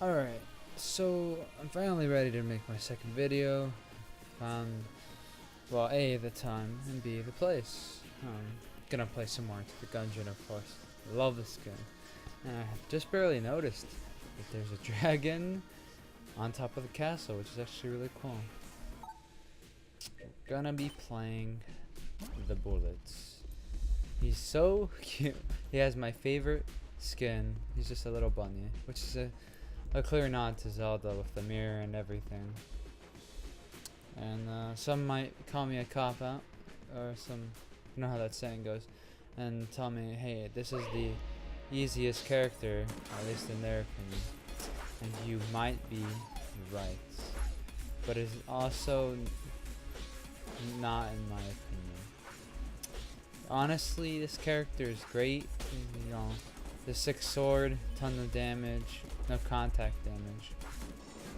Alright, so I'm finally ready to make my second video. Found, well, A, the time, and B, the place. Gonna play some more into the Gungeon, of course. I love this game. And I have just barely noticed that there's a dragon on top of the castle, which is actually really cool. Gonna be playing the Bullets. He's so cute. He has my favorite skin. He's just a little bunny, which is a clear nod to Zelda with the mirror and everything. And some might call me a cop-out, or some, you know how that saying goes, and tell me, hey, this is the easiest character, at least in their opinion. And you might be right. But it's also not in my opinion. Honestly, this character is great. You know, the 6 sword, ton of damage, no contact damage.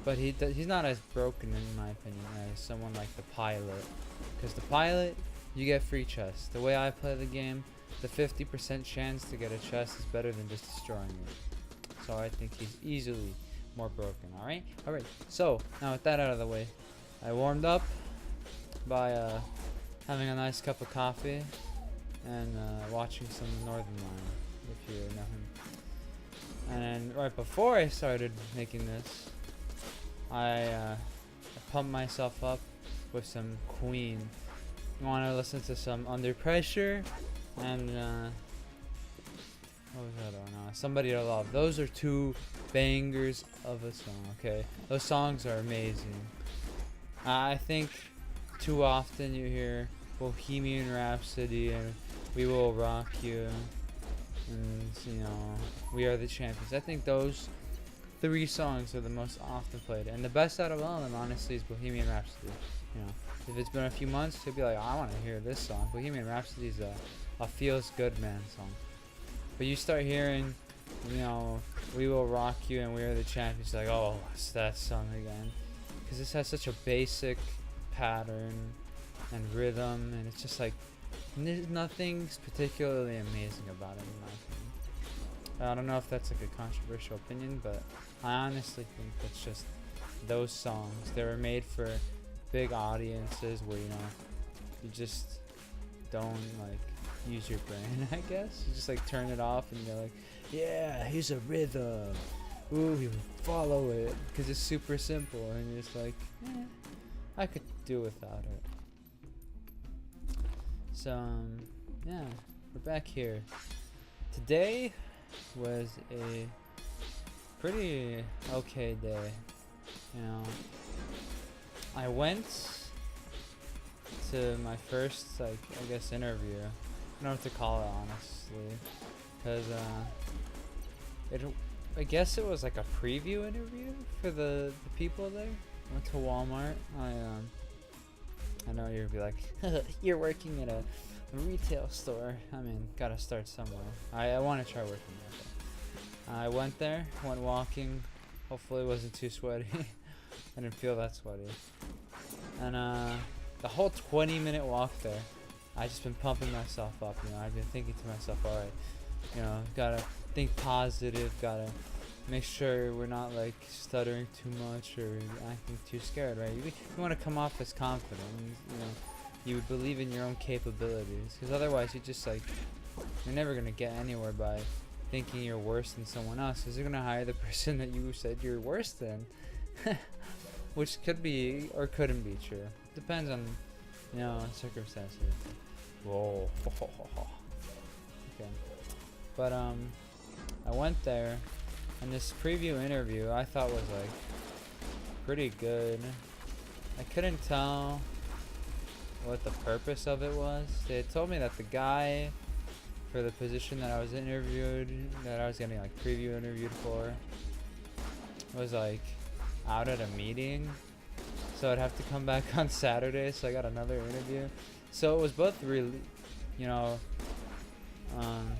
But he's not as broken in my opinion as someone like the pilot. Because the pilot, you get free chests. The way I play the game, the 50% chance to get a chest is better than just destroying it. So I think he's easily more broken, alright? Alright, so now with that out of the way, I warmed up by having a nice cup of coffee and watching some Northern Line, if you know him. And then right before I started making this, I pumped myself up with some Queen. You want to listen to some Under Pressure and what was that on? Somebody to Love. Those are 2 bangers of a song, okay? Those songs are amazing. I think too often you hear Bohemian Rhapsody and We Will Rock You and, you know, We Are the Champions. I think those 3 songs are the most often played. And the best out of all of them, honestly, is Bohemian Rhapsody. You know, if it's been a few months, you'll be like, oh, I want to hear this song. Bohemian Rhapsody is a feels good man song. But you start hearing, you know, We Will Rock You and We Are the Champions, like, oh, it's that song again. Because this has such a basic pattern and rhythm, and it's just like, there's nothing particularly amazing about it in my opinion. I don't know if that's like a controversial opinion, but I honestly think that's just those songs. They were made for big audiences where, you know, you just don't like use your brain, I guess. You just like turn it off and you're like, yeah, here's a rhythm. Ooh, you follow it. Because it's super simple and you're just like, I could do without it. So, yeah, we're back here. Today was a pretty okay day. You know, I went to my first, like, I guess, interview. I don't know what to call it, honestly, because I guess it was like a preview interview for the people there. I went to Walmart. I know you'll be like, you're working at a retail store. I mean, gotta start somewhere. I want to try working there. I went there, went walking. Hopefully it wasn't too sweaty. I didn't feel that sweaty. And the whole 20-minute walk there, I just been pumping myself up. You know, I've been thinking to myself, all right, you know, gotta think positive, gotta make sure we're not like stuttering too much or acting too scared, right? You want to come off as confident, you know, you believe in your own capabilities, because otherwise you just like, you're never gonna get anywhere by thinking you're worse than someone else, because they're gonna hire the person that you said you're worse than. Which could be or couldn't be true. Depends on, you know, circumstances. Whoa. Okay. But I went there, and this preview interview I thought was like pretty good. I couldn't tell what the purpose of it was. They had told me that the guy for the position that I was getting like preview interviewed for, was like out at a meeting, so I'd have to come back on Saturday. So I got another interview. So it was both really, you know, I'm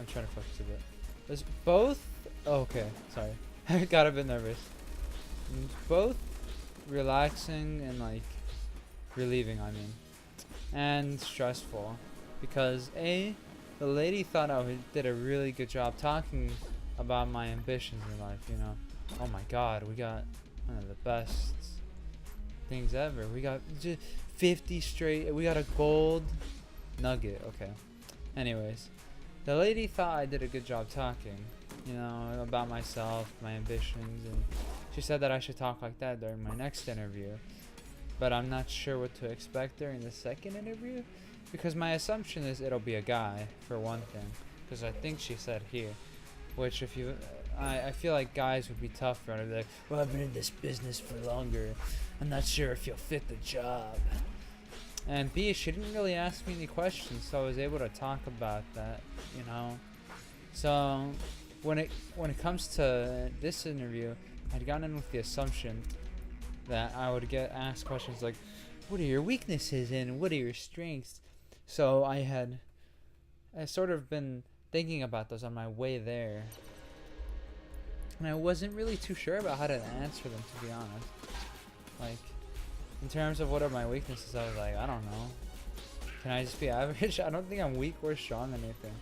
trying to focus a bit. It was both. Oh, okay, sorry. I got a bit nervous. It was both relaxing and like relieving, I mean, and stressful, because the lady thought I did a really good job talking about my ambitions in life, you know. Oh my god, we got one of the best things ever. We got just 50 straight, we got a gold nugget. Okay. Anyways, the lady thought I did a good job talking, you know, about myself, my ambitions, and she said that I should talk like that during my next interview. But I'm not sure what to expect during the second interview, because my assumption is it'll be a guy, for one thing, because I think she said here, which if you, I feel like guys would be tougher. I'd be like, well, I've been in this business for longer, I'm not sure if you'll fit the job. And B, she didn't really ask me any questions, so I was able to talk about that, you know. So when it comes to this interview, I'd gone in with the assumption that I would get asked questions like, what are your weaknesses and what are your strengths? So I sort of been thinking about those on my way there, and I wasn't really too sure about how to answer them, to be honest. Like, in terms of what are my weaknesses, I was like, I don't know. Can I just be average? I don't think I'm weak or strong or anything.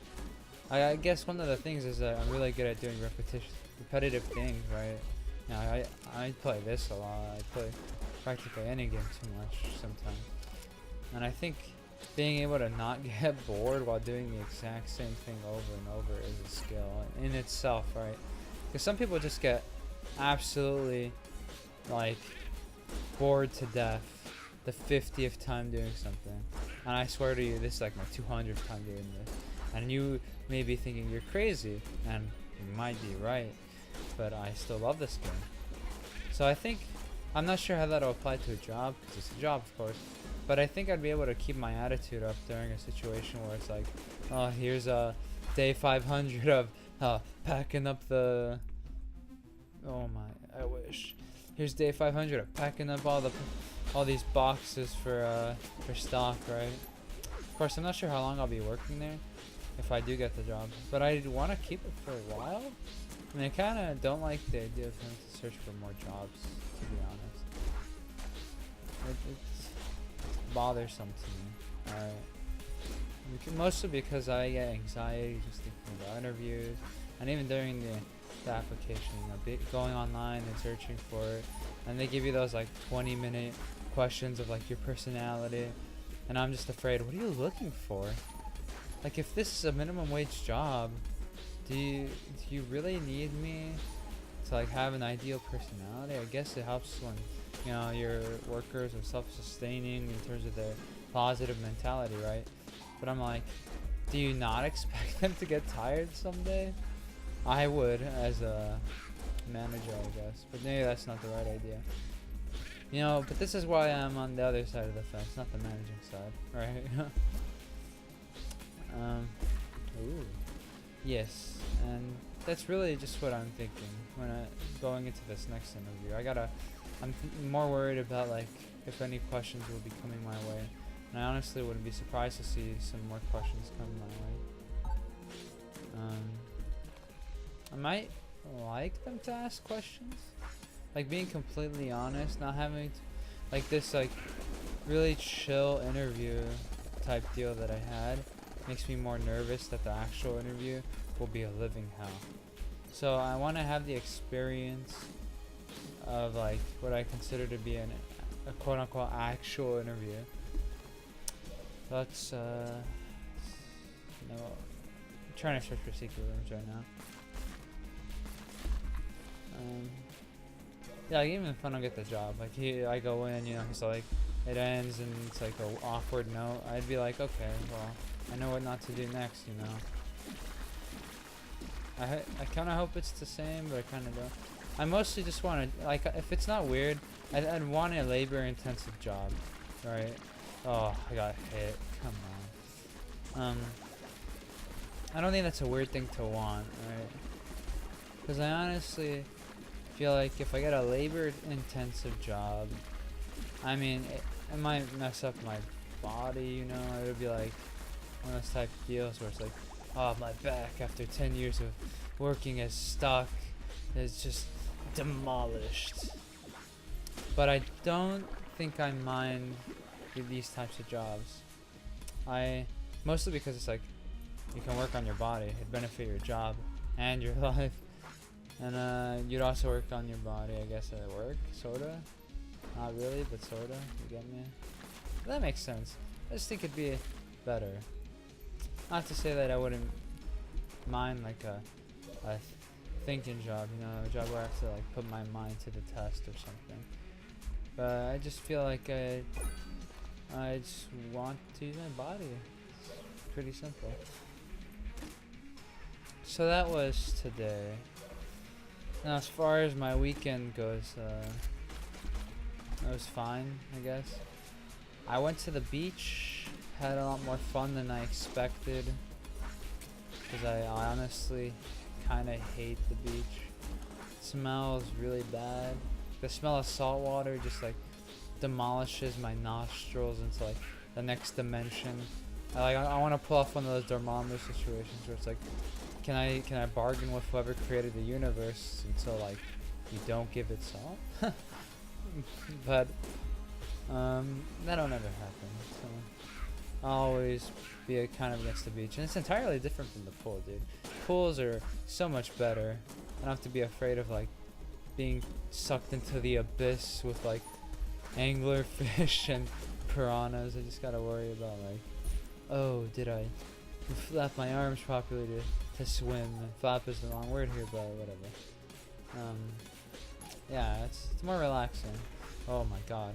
I guess one of the things is that I'm really good at doing repetitive things, right? You know, I play this a lot. I play practically any game too much sometimes. And I think being able to not get bored while doing the exact same thing over and over is a skill in itself, right? Because some people just get absolutely, like, bored to death the 50th time doing something. And I swear to you, this is like my 200th time doing this. And you may be thinking you're crazy, and you might be right, but I still love this game. So I think, I'm not sure how that'll apply to a job, because it's a job, of course, but I think I'd be able to keep my attitude up during a situation where it's like, oh, here's a day 500 of packing up the, oh my, I wish. Here's day 500 of packing up all these boxes for stock, right? Of course, I'm not sure how long I'll be working there if I do get the job, but I want to keep it for a while. I mean, I kind of don't like the idea of having to search for more jobs, to be honest. It's bothersome to me. Alright. Mostly because I get anxiety just thinking about interviews, and even during the application, you know, going online and searching for it, and they give you those like 20-minute questions of like your personality, and I'm just afraid, what are you looking for? Like, if this is a minimum wage job, do you really need me to like have an ideal personality? I guess it helps when, you know, your workers are self-sustaining in terms of their positive mentality, right? But I'm like, do you not expect them to get tired someday? I would, as a manager, I guess, but maybe that's not the right idea. You know, but this is why I'm on the other side of the fence, not the managing side, right? Ooh. Yes, and that's really just what I'm thinking when going into this next interview. I'm more worried about like if any questions will be coming my way, and I honestly wouldn't be surprised to see some more questions come my way. I might like them to ask questions, like being completely honest, not having like this like really chill interview type deal that I had makes me more nervous that the actual interview will be a living hell. So I want to have the experience of like what I consider to be a quote unquote actual interview. That's you know, I'm trying to search for secret rooms right now. Yeah, like, even if I don't get the job, like I go in, you know, he's like, it ends and it's like an awkward note, I'd be like, okay, well, I know what not to do next, you know. I kind of hope it's the same, but I kind of don't. I mostly just want to, like, if it's not weird, I'd want a labor-intensive job, right? Oh, I got hit. Come on. I don't think that's a weird thing to want, right? Because I honestly feel like if I get a labor-intensive job, I mean, it might mess up my body, you know? It would be like one of those type of deals where it's like, oh, my back after 10 years of working as stock is just demolished. But I don't think I mind with these types of jobs. Mostly because it's like, you can work on your body, it'd benefit your job and your life. And you'd also work on your body, I guess, at work, sorta. Not really, but sorta. You get me? That makes sense. I just think it'd be better. Not to say that I wouldn't mind like a thinking job, you know, a job where I have to like put my mind to the test or something. But I just feel like I just want to use my body. It's pretty simple. So that was today. Now as far as my weekend goes, it was fine, I guess. I went to the beach, had a lot more fun than I expected, because I honestly kind of hate the beach. It smells really bad. The smell of salt water just like demolishes my nostrils into like the next dimension. I want to pull off one of those Dormammu situations where it's like, can I bargain with whoever created the universe until like you don't give it salt? But that'll never happen. So I'll always be kind of against the beach, and it's entirely different from the pool, dude. Pools are so much better. I don't have to be afraid of like being sucked into the abyss with like anglerfish and piranhas. I just gotta worry about like, oh, did I flap my arms properly to swim? And flap is the wrong word here, but whatever. Yeah, it's more relaxing. Oh my god.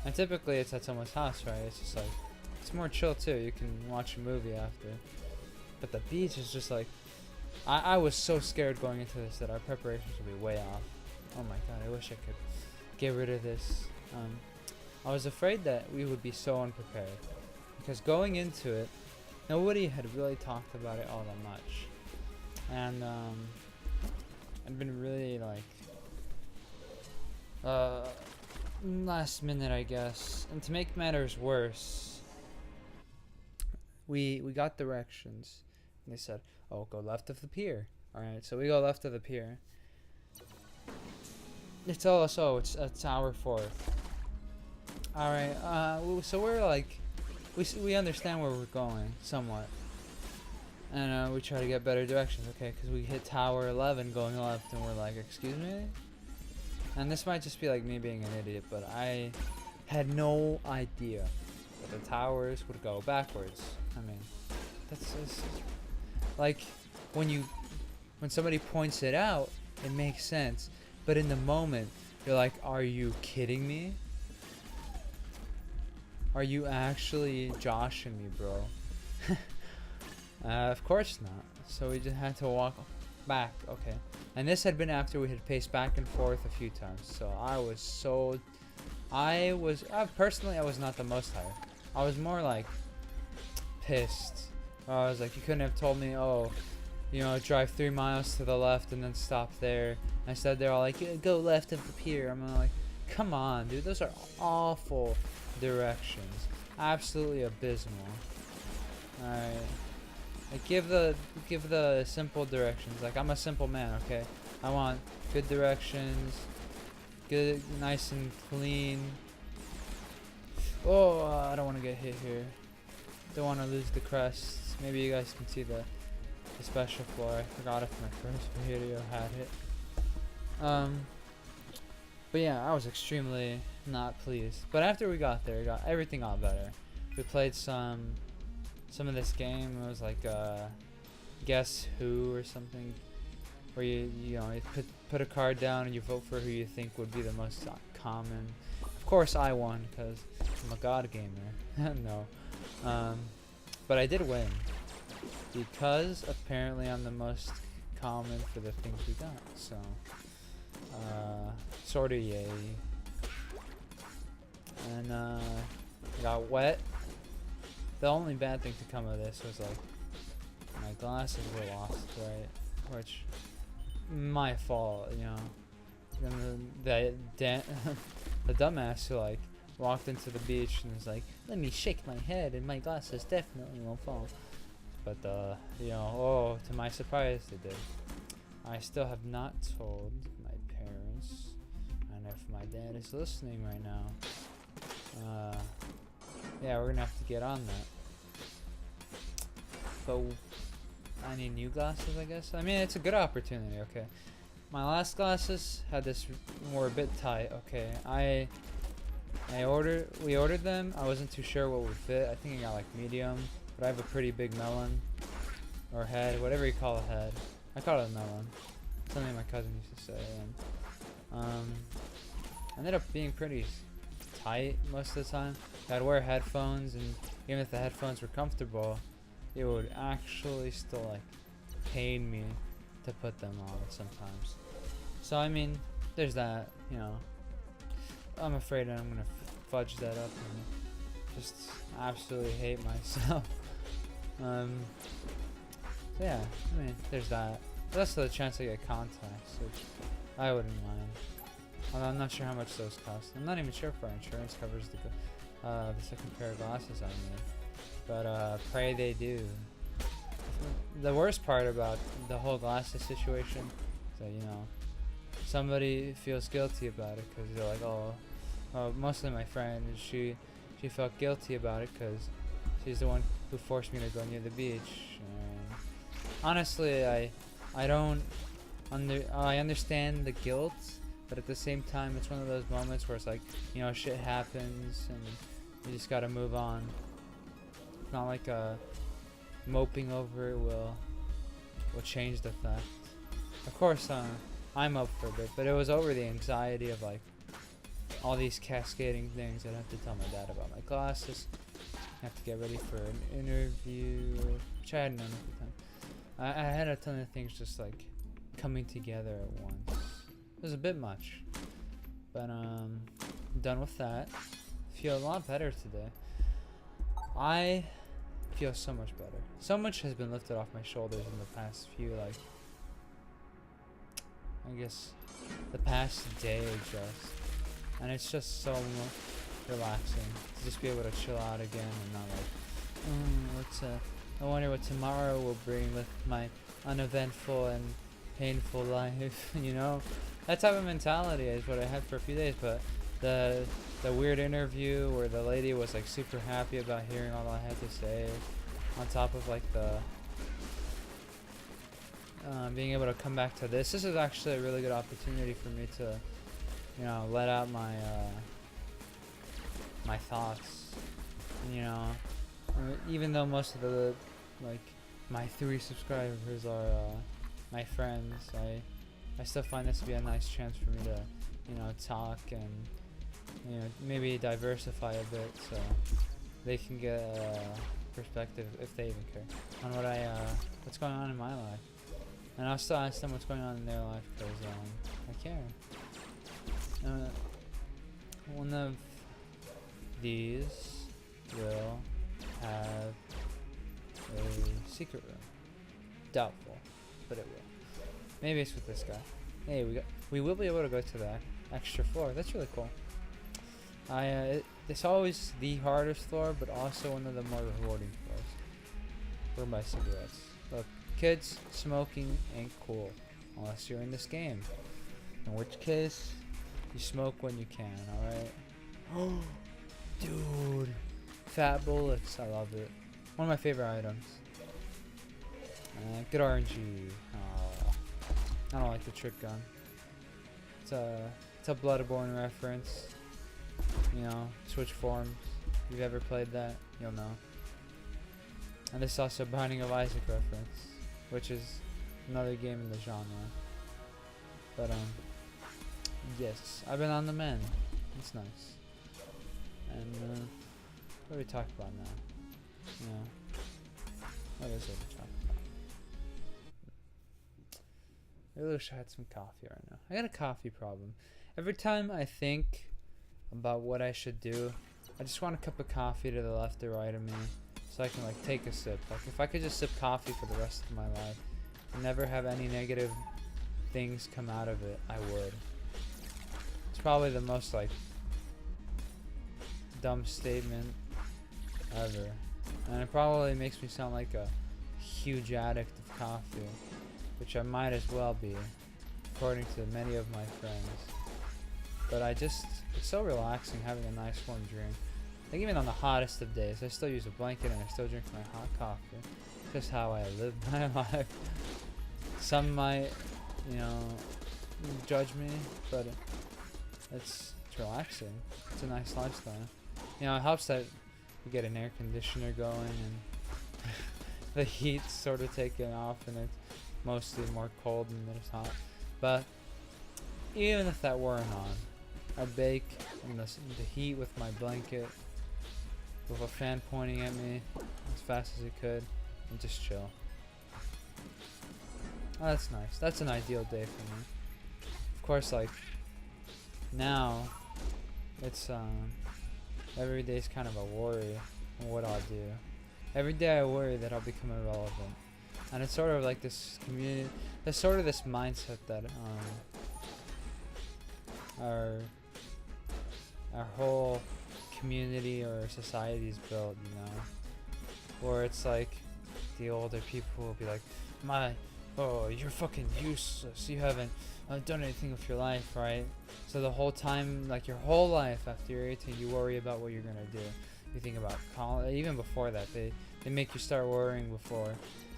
And typically it's at someone's house, right? It's just like, it's more chill too. You can watch a movie after. But the beach is just like, I was so scared going into this that our preparations would be way off. Oh my god, I wish I could get rid of this. I was afraid that we would be so unprepared. Because going into it, nobody had really talked about it all that much. And I'd been really like last minute, I guess. And to make matters worse, we got directions. And they said, oh, go left of the pier. Alright, so we go left of the pier. They tell us, oh, it's hour 4. Alright, so we're like, we understand where we're going, somewhat. And we try to get better directions, okay? Because we hit Tower 11 going left, and we're like, excuse me? And this might just be like me being an idiot, but I had no idea that the towers would go backwards. I mean, that's like when somebody points it out, it makes sense. But in the moment, you're like, are you kidding me? Are you actually joshing me, bro? Of course not. So we just had to walk back. Okay. And this had been after we had paced back and forth a few times. So personally, I was not the most tired. I was more like pissed. I was like, you couldn't have told me, oh, you know, drive 3 miles to the left and then stop there. Instead, they're all like, go left of the pier. I'm like, come on, dude. Those are awful directions. Absolutely abysmal. Alright. Like, give the simple directions. Like, I'm a simple man, okay? I want good directions, good, nice and clean. Oh, I don't want to get hit here. Don't want to lose the crests. Maybe you guys can see the special floor. I forgot if my first video had it. But yeah, I was extremely not pleased. But after we got there, everything got better. We played some of this game. It was like Guess Who or something, where you put a card down and you vote for who you think would be the most common. Of course I won because I'm a god gamer. No. But I did win because apparently I'm the most common for the things we got. So sorta yay. And I got wet. The only bad thing to come of this was like my glasses were lost, right? Which my fault, you know. And the dumbass who like walked into the beach and was like, let me shake my head and my glasses definitely won't fall. But you know, oh, to my surprise they did. I still have not told my parents, and if my dad is listening right now, yeah, we're gonna have to get on that. But I need new glasses, I guess. I mean, it's a good opportunity, okay? my last glasses had this were a bit tight. Okay, we ordered them. I wasn't too sure what would fit. I think I got like medium, but I have a pretty big melon or head, whatever you call a head. I call it a melon. Something my cousin used to say. And ended up being pretty tight most of the time. I'd wear headphones, and even if the headphones were comfortable, it would actually still like pain me to put them on sometimes. So I mean, there's that, you know. I'm afraid I'm gonna fudge that up and just absolutely hate myself. So yeah, I mean, there's that. But that's the chance I get contacts, which I wouldn't mind. Although I'm not sure how much those cost. I'm not even sure if our insurance covers the second pair of glasses I need. But pray they do. The worst part about the whole glasses situation is that, you know, somebody feels guilty about it because they're like, oh, mostly my friend, she felt guilty about it because she's the one who forced me to go near the beach. And honestly, I understand the guilt, but at the same time, it's one of those moments where it's like, you know, shit happens and you just gotta move on. It's not like moping over it will change the fact. Of course, I'm up for it, but it was over the anxiety of like all these cascading things. I'd have to tell my dad about my glasses. I have to get ready for an interview, which I hadn't done at the time. I had a ton of things just like coming together at once. It was a bit much, but I'm done with that. Feel a lot better today. I feel so much better. So much has been lifted off my shoulders in the past few, like, I guess, the past day just. And it's just so relaxing to just be able to chill out again and not like, I wonder what tomorrow will bring with my uneventful and painful life, you know? That type of mentality is what I had for a few days, but the weird interview where the lady was like super happy about hearing all I had to say, on top of like the being able to come back to this is actually a really good opportunity for me to, you know, let out my my thoughts. You know, even though most of the like my 3 subscribers are my friends, I still find this to be a nice chance for me to, you know, talk and, you know, maybe diversify a bit so they can get a perspective, if they even care, on what's going on in my life. And I'll still ask them what's going on in their life because I care. One of these will have a secret room. Doubtful, but it will. Maybe it's with this guy. Hey, we will be able to go to that extra floor. That's really cool. It's always the hardest floor, but also one of the more rewarding floors. For my cigarettes. Look, kids, smoking ain't cool unless you're in this game. In which case, you smoke when you can. All right. Oh, dude, fat bullets. I love it. One of my favorite items. Good RNG. I don't like the trick gun. It's a Bloodborne reference. You know, switch forms. If you've ever played that, you'll know. And this is also a Binding of Isaac reference, which is another game in the genre. But yes, I've been on the mend. It's nice. And what do we talk about now? You know, what is it to talk about? I really wish I had some coffee right now. I got a coffee problem. Every time I think about what I should do, I just want a cup of coffee to the left or right of me so I can like take a sip. Like if I could just sip coffee for the rest of my life and never have any negative things come out of it, I would. It's probably the most like dumb statement ever. And it probably makes me sound like a huge addict of coffee, which I might as well be, according to many of my friends. But it's so relaxing having a nice warm drink. Like even on the hottest of days, I still use a blanket and I still drink my hot coffee. Just how I live my life. Some might, you know, judge me, but it's relaxing. It's a nice lifestyle. You know, it helps that you get an air conditioner going and the heat's sort of taken off and it's mostly more cold than it's hot. But even if that weren't on, I'd bake in the heat with my blanket, with a fan pointing at me as fast as it could, and just chill. Oh, that's nice. That's an ideal day for me. Of course, like, now, it's, every day's kind of a worry on what I'll do. Every day I worry that I'll become irrelevant. And it's sort of like this community, there's sort of this mindset that, our whole community or society is built, you know, where it's like the older people will be like, oh, you're fucking useless, you haven't done anything with your life, right? So the whole time, like your whole life after you're 18, you worry about what you're gonna do. You think about college. Even before that, they make you start worrying before.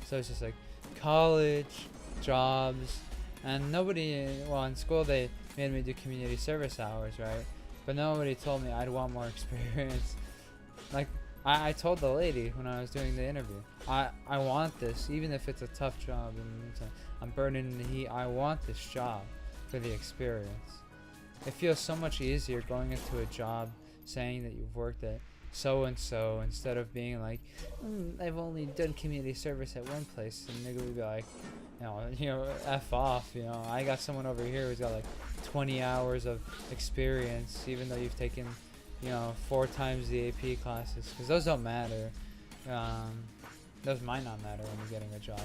So it's just like college, jobs, and nobody, well, in school they made me do community service hours, right? But nobody told me I'd want more experience. Like, I told the lady when I was doing the interview, I want this, even if it's a tough job and I'm burning in the heat. I want this job for the experience. It feels so much easier going into a job saying that you've worked at so and so instead of being like, I've only done community service at one place, and nigga would be like, you know, F off, you know. I got someone over here who's got like 20 hours of experience, even though you've taken, you know, 4 times the AP classes, because those don't matter. Those might not matter when you're getting a job.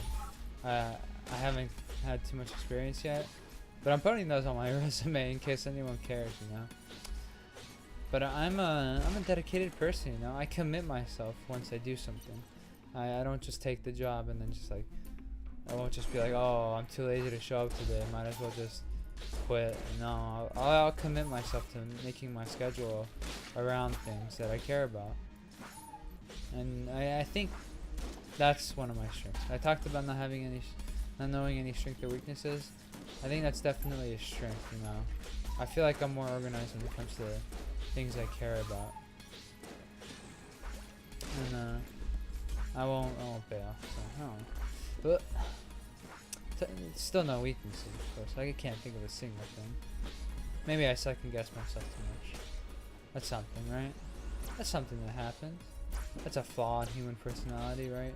I haven't had too much experience yet, but I'm putting those on my resume in case anyone cares, you know. But I'm a dedicated person, you know. I commit myself once I do something. I don't just take the job and then just like, I won't just be like, oh, I'm too lazy to show up today, might as well just quit. No, I'll commit myself to making my schedule around things that I care about. And I think that's one of my strengths. I talked about not knowing any strengths or weaknesses. I think that's definitely a strength, you know. I feel like I'm more organized when it comes to things I care about. And I won't bail. So, I don't know. But still no weaknesses, of course. I can't think of a single thing. Maybe I second guess myself too much. That's something, right? That's something that happens. That's a flaw in human personality, right?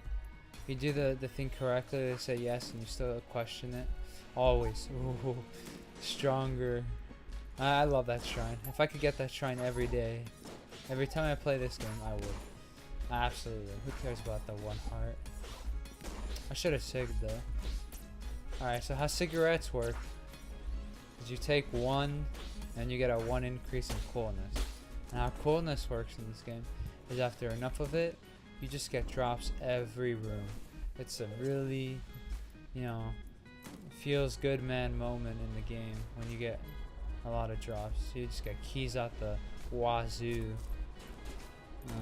You do the thing correctly, they say yes, and you still question it. Always. Ooh, stronger. I love that shrine. If I could get that shrine every day, every time I play this game, I would. Absolutely. Who cares about the 1 heart? I should have sigged though. Alright, so how cigarettes work is you take 1 and you get a 1 increase in coolness. And how coolness works in this game is after enough of it, you just get drops every room. It's a really, you know, feels good man moment in the game when you get a lot of drops. You just get keys out the wazoo. What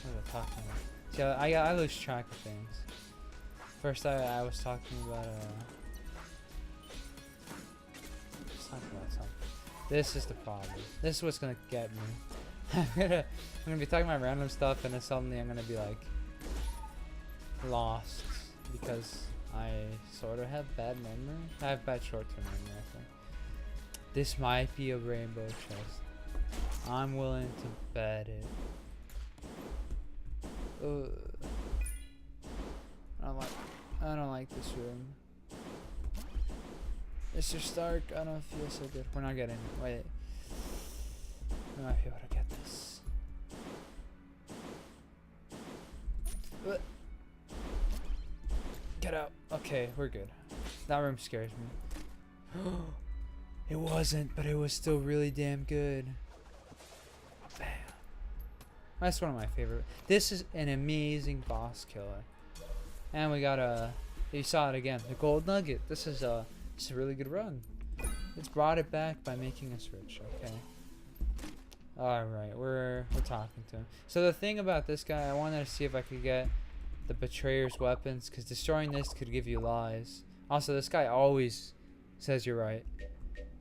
was I talking about? See, I lose track of things. First I was talking about something. This is the problem. This is what's gonna get me. I'm gonna be talking about random stuff and then suddenly I'm gonna be like lost because I sort of have bad memory. I have bad short-term memory, I think. This might be a rainbow chest. I'm willing to bet it. I don't like this room. Mr. Stark, I don't feel so good. We're not getting it. Wait. We might be able to get this. Get out. Okay, we're good. That room scares me. It wasn't, but it was still really damn good. Bam. That's one of my favorite. This is an amazing boss killer. And we got you saw it again, the gold nugget. This is a really good run. It's brought it back by making us rich, okay? Alright, we're talking to him. So the thing about this guy, I wanted to see if I could get the betrayer's weapons, because destroying this could give you lies. Also, this guy always Says you're right.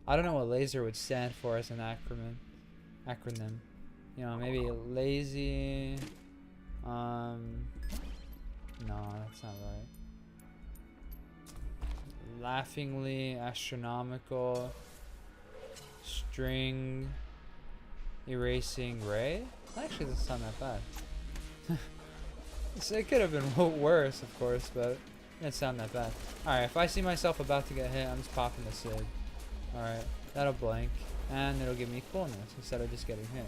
I don't know what laser would stand for as an acronym. You know, maybe lazy. No, that's not right. Laughingly astronomical string erasing ray. That actually doesn't sound that bad. So it could have been worse, of course, but it didn't sound that bad. Alright, if I see myself about to get hit, I'm just popping the SIG. Alright, that'll blank, and it'll give me coolness instead of just getting hit.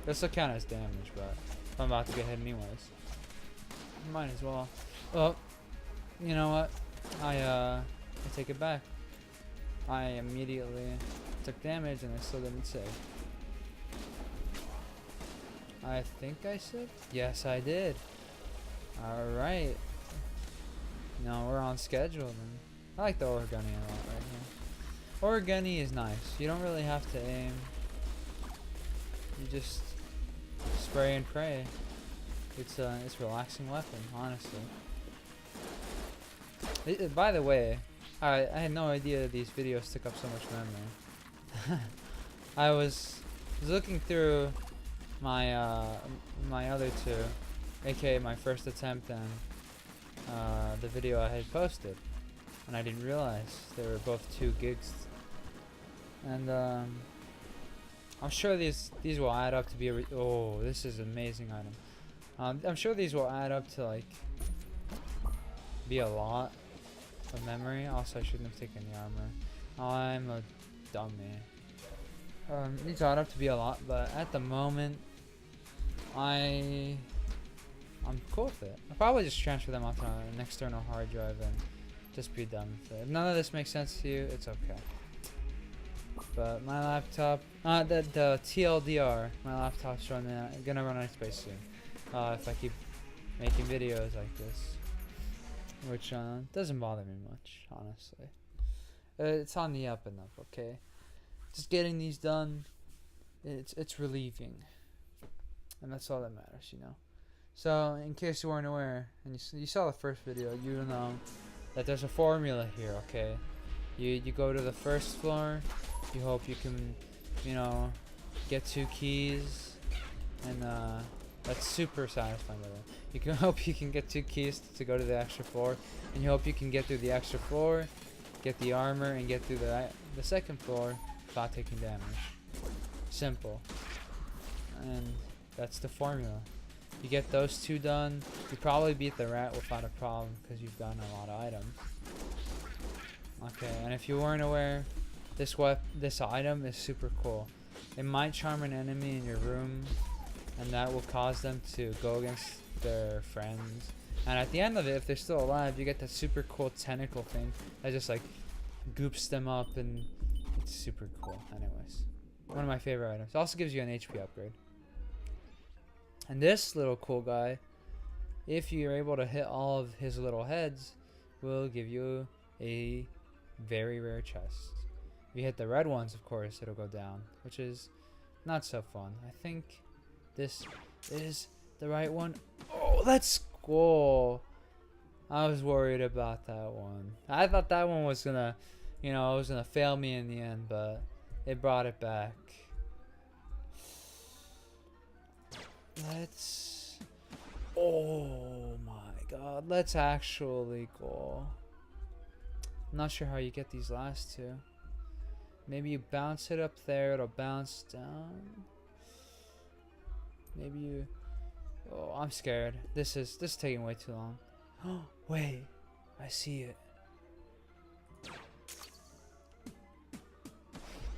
This will count as damage, but if I'm about to get hit anyways, might as well. Well, you know what? I take it back. I immediately took damage and I still didn't save. I think I saved? Yes, I did. Alright. No, we're on schedule then. I like the origami a lot right here. Origami is nice. You don't really have to aim. You just spray and pray. It's a relaxing weapon, honestly. By the way, I had no idea these videos took up so much memory. I was looking through my my other two, aka my first attempt and the video I had posted, and I didn't realize they were both 2 gigs. And I'm sure these will add up to be a oh, this is an amazing item. I'm sure these will add up to like be a lot of memory. Also, I shouldn't have taken the armor. I'm a dummy. These add up to be a lot, but at the moment, I'm cool with it. I'll probably just transfer them onto an external hard drive and just be done with it. If none of this makes sense to you, it's okay. But my laptop, the TLDR, my laptop's gonna run out of space soon. If I keep making videos like this, which doesn't bother me much, honestly. It's on the up and up, okay? Just getting these done, it's relieving, and that's all that matters, you know. So, in case you weren't aware, and you saw the first video, you know that there's a formula here, okay? You go to the first floor, you hope you can, you know, get 2 keys, and that's super satisfying by the way. You can hope you can get 2 keys to go to the extra floor, and you hope you can get through the extra floor, get the armor, and get through the second floor without taking damage. Simple. And that's the formula. You get those 2 done, you probably beat the rat without a problem because you've gotten a lot of items. Okay, and if you weren't aware, this item is super cool. It might charm an enemy in your room, and that will cause them to go against their friends. And at the end of it, if they're still alive, you get that super cool tentacle thing that just like goops them up, and it's super cool. Anyways, one of my favorite items. It also gives you an HP upgrade. And this little cool guy, if you're able to hit all of his little heads, will give you a very rare chest. If you hit the red ones, of course, it'll go down, which is not so fun. I think this is the right one. Oh, let's go. I was worried about that one. I thought that one was gonna, you know, it was gonna fail me in the end, but it brought it back. Let's, oh my god, let's actually go. I'm not sure how you get these last 2. Maybe you bounce it up there, it'll bounce down. Maybe you, oh, I'm scared. This is taking way too long. Oh, wait, I see it.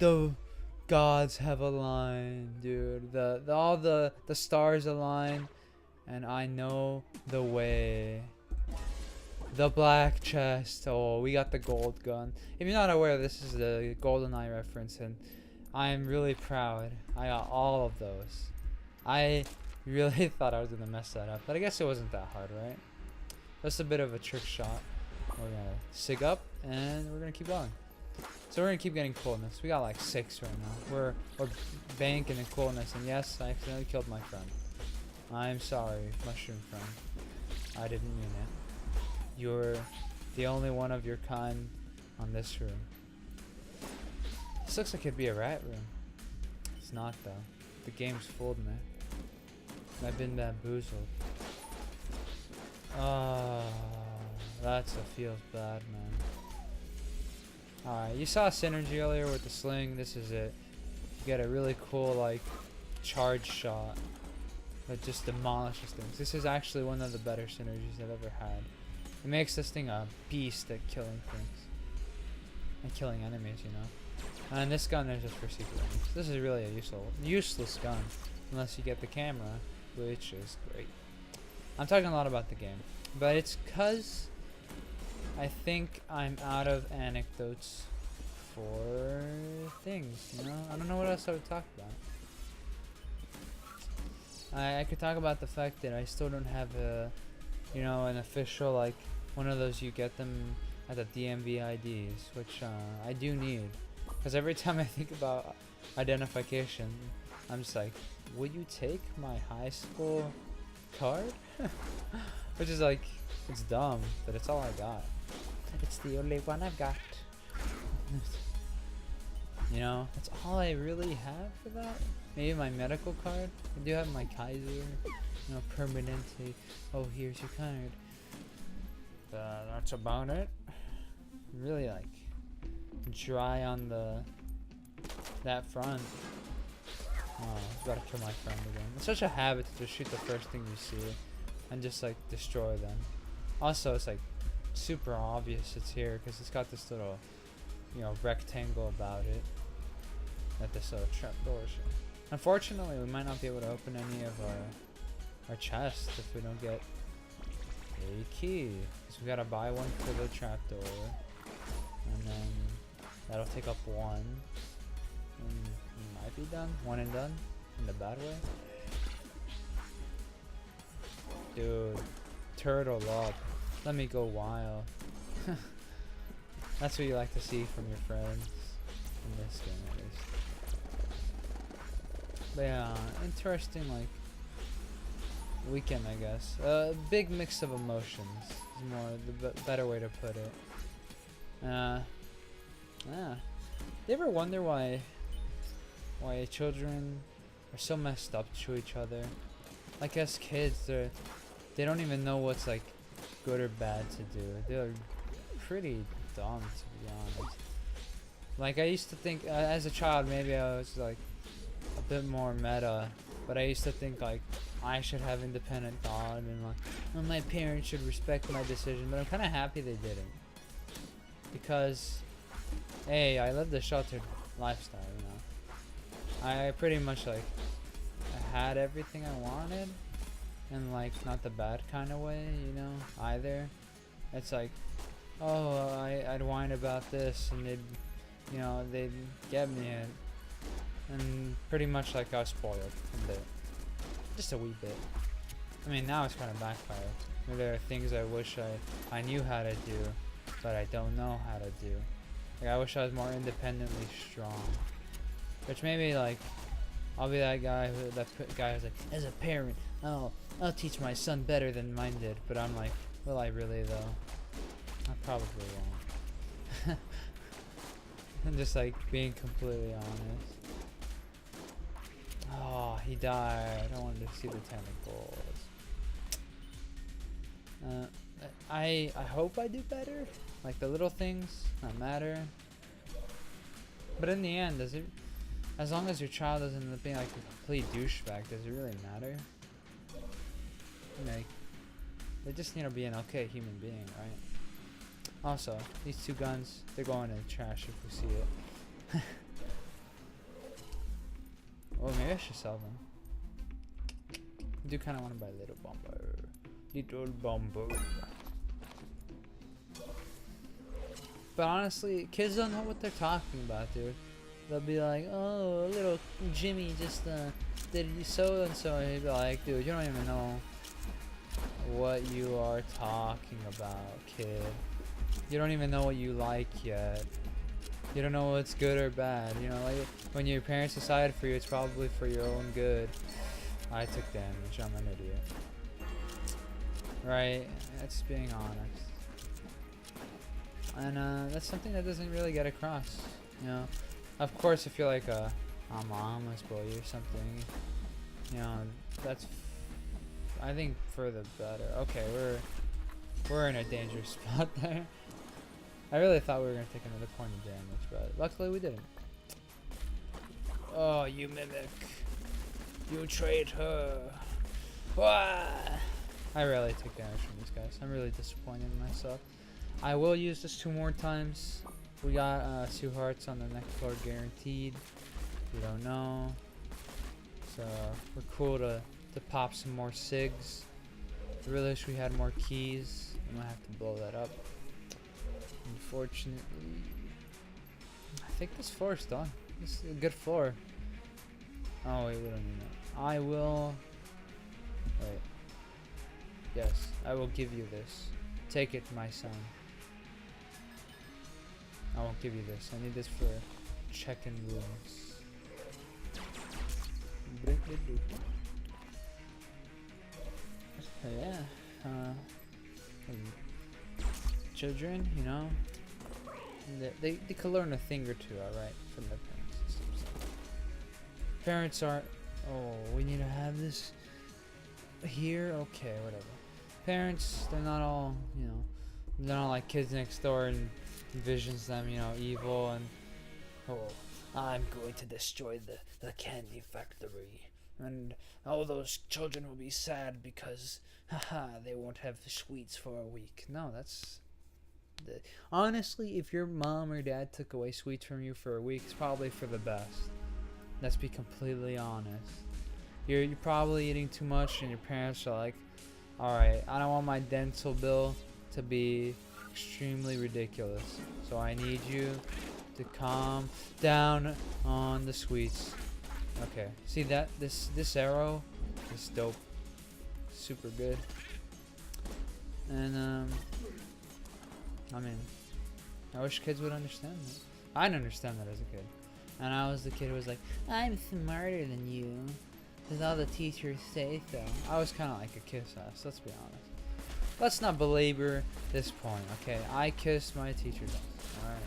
The gods have aligned, dude. All the stars align, and I know the way. The black chest. Oh, we got the gold gun. If you're not aware, this is the GoldenEye reference, and I'm really proud. I got all of those. I really thought I was gonna mess that up, but I guess it wasn't that hard, right? That's a bit of a trick shot. We're gonna sig up, and we're gonna keep going. So we're gonna keep getting coolness. We got like 6 right now. We're banking in coolness, and yes, I accidentally killed my friend. I'm sorry, mushroom friend. I didn't mean it. You're the only one of your kind on this room. This looks like it'd be a rat room. It's not though. The game's fooled me. I've been bamboozled. That feels bad, man. Alright, you saw synergy earlier with the sling. This is it. You get a really cool, like, charge shot that just demolishes things. This is actually one of the better synergies I've ever had. It makes this thing a beast at killing things. And killing enemies, you know. And this gun is just for secret enemies. This is really a useless gun. Unless you get the camera, which is great. I'm talking a lot about the game. But it's because I think I'm out of anecdotes for things, you know? I don't know what else I would talk about. I could talk about the fact that I still don't have a, you know, an official, like, one of those you get them at the DMV IDs, which I do need. Because every time I think about identification, I'm just like, would you take my high school card? Which is like, it's dumb, but it's all I got. It's the only one I've got. You know, that's all I really have for that. Maybe my medical card. I do have my Kaiser, you know, permanente. Oh, here's your card. That's about it. Really like dry on that front. Oh, I was about to kill my friend again. It's such a habit to just shoot the first thing you see and just like destroy them. Also, it's like super obvious it's here because it's got this little, you know, rectangle about it that this little trapdoor is. Unfortunately, we might not be able to open any of our chests if we don't get a key. Because we gotta buy one for the trapdoor, and then that'll take up one. And it might be done. One and done in the bad way. Dude, turtle up. Let me go wild. That's what you like to see from your friends in this game, at least. But yeah, interesting, like, weekend, I guess. Big mix of emotions is more the better way to put it. Yeah. You ever wonder why children are so messed up to each other? Like, as kids, they don't even know what's like good or bad to do. They're pretty dumb, to be honest. Like, I used to think as a child, maybe I was like a bit more meta, but I used to think like I should have independent thought and like, well, my parents should respect my decision. But I'm kind of happy they didn't, because hey, I lived a sheltered lifestyle, you know. I pretty much like I had everything I wanted, and like not the bad kind of way, you know, either. It's like, oh, I'd whine about this and they'd get me it. And pretty much like I was spoiled a bit. Just a wee bit. I mean, now it's kind of backfired. There are things I wish I knew how to do, but I don't know how to do. Like, I wish I was more independently strong. Which maybe, like, I'll be that guy who's like, as a parent, I'll teach my son better than mine did. But I'm like, will I really though? I probably won't. I'm just like being completely honest. Oh, he died. I wanted to see the tentacles. I hope I do better. Like, the little things that matter. But in the end, does it? As long as your child doesn't end up being like a complete douchebag, does it really matter? Like, they just need to be an okay human being, right? Also, these two guns, they're going in the trash if we see it. Oh, maybe I should sell them. I do kind of want to buy Little Bomber. Little Bomber. But honestly, kids don't know what they're talking about, dude. They'll be like, oh, little Jimmy just did so and so. And he'd be like, dude, you don't even know what you are talking about, kid. You don't even know what you like yet. You don't know what's good or bad. You know, like when your parents decide for you, it's probably for your own good. I took damage. I'm an idiot. Right? That's being honest. And that's something that doesn't really get across, you know. Of course, if you're like a mama's boy or something, you know, that's I think for the better. Okay, we're in a dangerous spot there. I really thought we were gonna take another point of damage, but luckily we didn't. Oh, you mimic! You traitor! Wah! I rarely take damage from these guys. I'm really disappointed in myself. I will use this 2 more times. We got 2 hearts on the next floor guaranteed. We don't know. So we're cool to pop some more SIGs. I really wish we had more keys. I might have to blow that up. Unfortunately, I think this floor is done. This is a good floor. Oh wait, we don't need that. I will. Wait. Yes, I will give you this. Take it, my son. I won't give you this. I need this for checking rooms. Yeah. Children, you know, they could learn a thing or two, alright, from their parents. It seems like. Parents aren't. Oh, we need to have this here. Okay, whatever. Parents, they're not all, you know, they're not like kids next door and envisions them, you know, evil and I'm going to destroy the candy factory and all those children will be sad because they won't have sweets for a week. No, that's honestly, if your mom or dad took away sweets from you for a week, it's probably for the best. Let's be completely honest. You're probably eating too much and your parents are like, alright, I don't want my dental bill to be extremely ridiculous, so I need you to calm down on the sweets. Okay, see that this arrow is dope, super good. And I mean, I wish kids would understand that. I didn't understand that as a kid, and I was the kid who was like, I'm smarter than you because all the teachers say so. I was kind of like a kiss ass, let's be honest. Let's not belabor this point, okay? I kissed my teacher's ass, alright?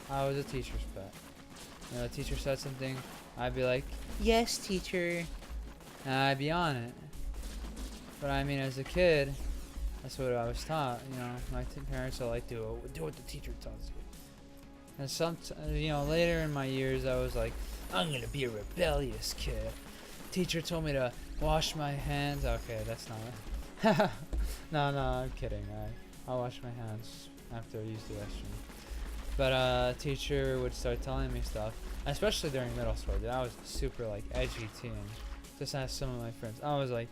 I was a teacher's pet. You know, the teacher said something, I'd be like, yes, teacher. And I'd be on it. But I mean, as a kid, that's what I was taught. You know, my parents are like, do what the teacher tells you. And you know, later in my years, I was like, I'm gonna be a rebellious kid. Teacher told me to wash my hands. Okay, that's not it. No, I'm kidding. I'll wash my hands after I use the restroom. But teacher would start telling me stuff, especially during middle school. Dude, I was a super like edgy teen. Just as some of my friends, I was like,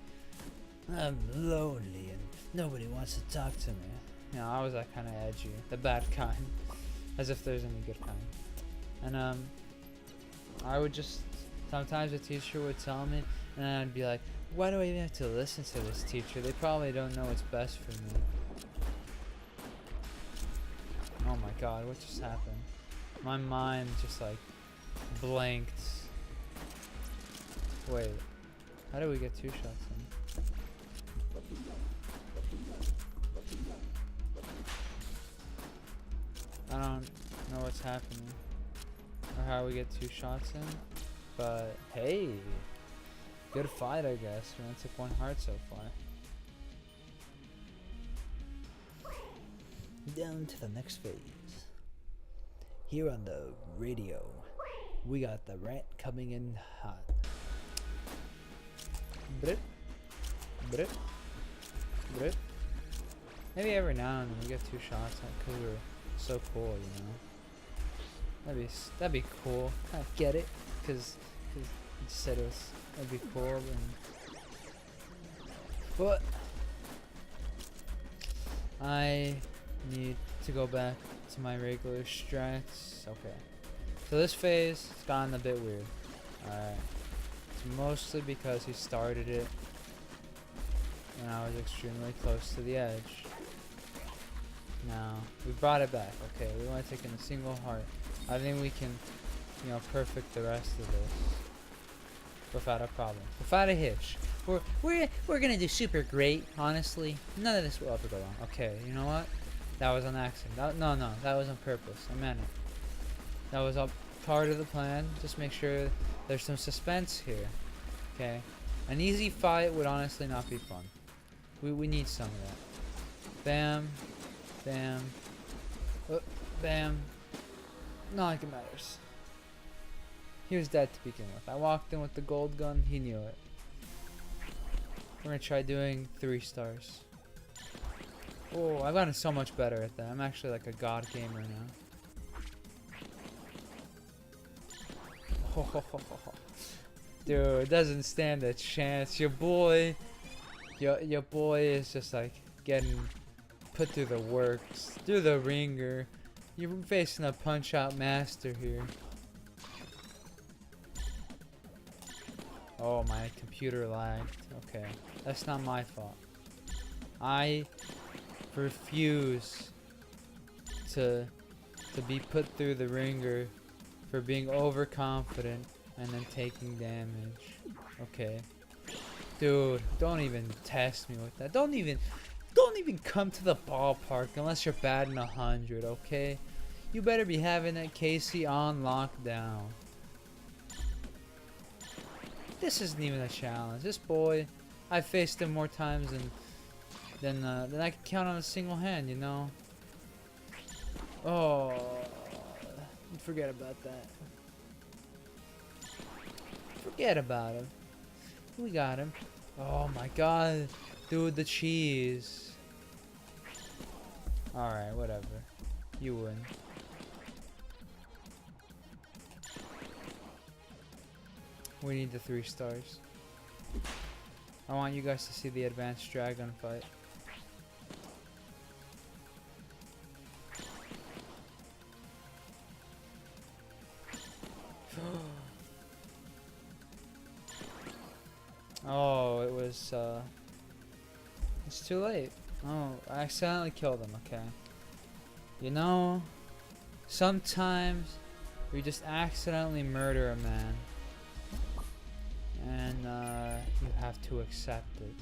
I'm lonely and nobody wants to talk to me. You know, I was that kind of edgy, the bad kind, as if there's any good kind. And I would just sometimes the teacher would tell me, and I'd be like, why do I even have to listen to this teacher? They probably don't know what's best for me. Oh my god, what just happened? My mind just like blanked. Wait, how do we get 2 shots in? I don't know what's happening or how we get 2 shots in, but hey, good fight, I guess. We only took 1 heart so far. Down to the next phase. Here on the radio, we got the rat coming in hot. Brip, brip, brip. Maybe every now and then we get 2 shots because we're so cool, you know. That'd be cool. I get it, because you said that'd be cool. But I need to go back to my regular strats. Okay, so this phase has gotten a bit weird. Alright, it's mostly because he started it when I was extremely close to the edge. Now we brought it back. Okay, we want to take in a single heart. I think we can, you know, perfect the rest of this without a problem, without a hitch. We're gonna do super great. Honestly, none of this will ever go wrong. Okay, you know what? That was an accident. No, that was on purpose. I meant it. That was all part of the plan. Just make sure there's some suspense here. Okay? An easy fight would honestly not be fun. We need some of that. Bam. Bam. Bam. Not like it matters. He was dead to begin with. I walked in with the gold gun. He knew it. We're gonna try doing 3 stars. Oh, I've gotten so much better at that. I'm actually like a god gamer now. Dude, doesn't stand a chance. Your boy is just like getting put through the works, through the ringer. You're facing a punch-out master here. Oh, my computer lagged. Okay, that's not my fault. I refuse to be put through the ringer for being overconfident and then taking damage. Okay. Dude, don't even test me with that. Don't even come to the ballpark unless you're batting 100, okay? You better be having that Casey on lockdown. This isn't even a challenge. This boy, I faced him more times than I could count on a single hand, you know? Oh, forget about that. Forget about him. We got him. Oh my god. Dude, the cheese. Alright, whatever. You win. We need the 3 stars. I want you guys to see the advanced dragon fight. Oh, it's too late. Oh, I accidentally killed him, okay. You know, sometimes we just accidentally murder a man. And you have to accept it.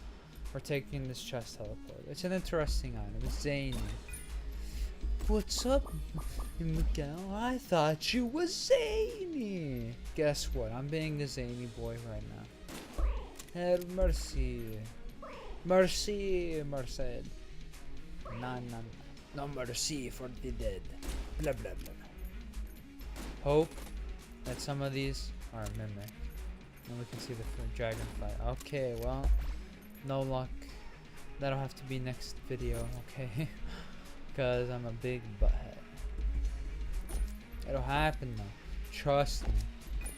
We're taking this chest teleport. It's an interesting item. It's zany. What's up, Miguel? I thought you was zany. Guess what? I'm being a zany boy right now. Have mercy. Mercy, Merced. No mercy for the dead. Blah, blah, blah. Hope that some of these are mimic. And we can see the dragon fight. Okay, well, no luck. That'll have to be next video, okay? Because I'm a big butthead. It'll happen though. Trust me.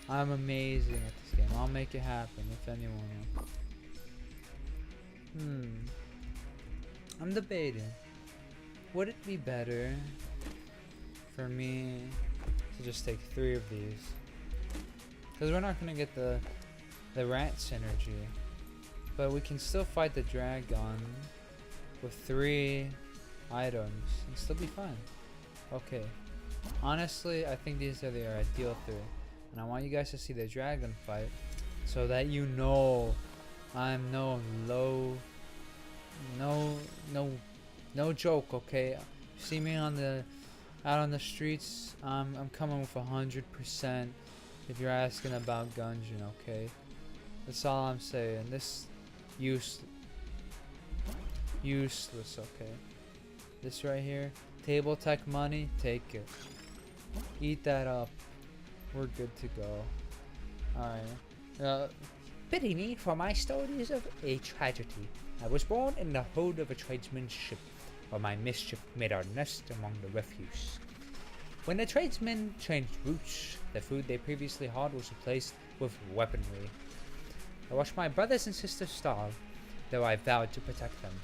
I'm amazing at this game. I'll make it happen if anyone will. I'm debating. Would it be better for me to just take 3 of these? Because we're not going to get the rat synergy. But we can still fight the dragon with 3 items and still be fine. Okay. Honestly, I think these are the ideal 3. And I want you guys to see the dragon fight so that you know I'm no joke, okay? See me out on the streets, I'm coming with 100% if you're asking about Gungeon, okay? That's all I'm saying. This useless, okay? This right here, table tech money, take it. Eat that up. We're good to go. Alright. Pity me, for my stories of a tragedy. I was born in the hold of a tradesman's ship, where my mischief made our nest among the refuse. When the tradesmen changed routes, the food they previously had was replaced with weaponry. I watched my brothers and sisters starve, though I vowed to protect them.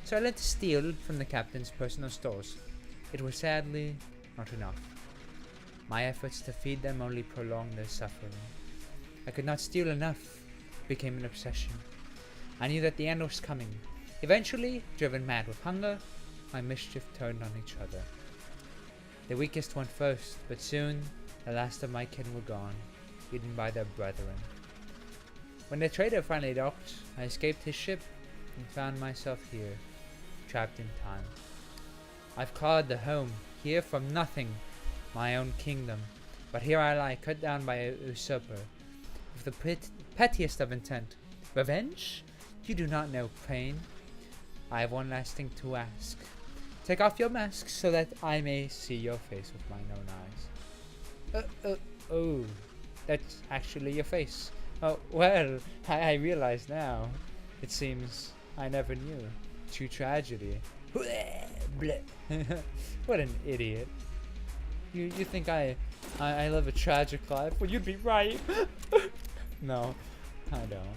So I learned to steal from the captain's personal stores. It was sadly not enough. My efforts to feed them only prolonged their suffering. I could not steal enough. It became an obsession. I knew that the end was coming. Eventually, driven mad with hunger, my mischief turned on each other. The weakest went first, but soon the last of my kin were gone, eaten by their brethren. When the trader finally docked, I escaped his ship and found myself here, trapped in time. I've clawed the home, here from nothing, my own kingdom. But here I lie, cut down by a usurper, with the pettiest of intent. Revenge? You do not know pain. I have one last thing to ask. Take off your mask so that I may see your face with my own eyes. Oh, that's actually your face. Oh, well, I realize now. It seems I never knew. True tragedy. What an idiot. You think I live a tragic life? Well, you'd be right. No, I don't.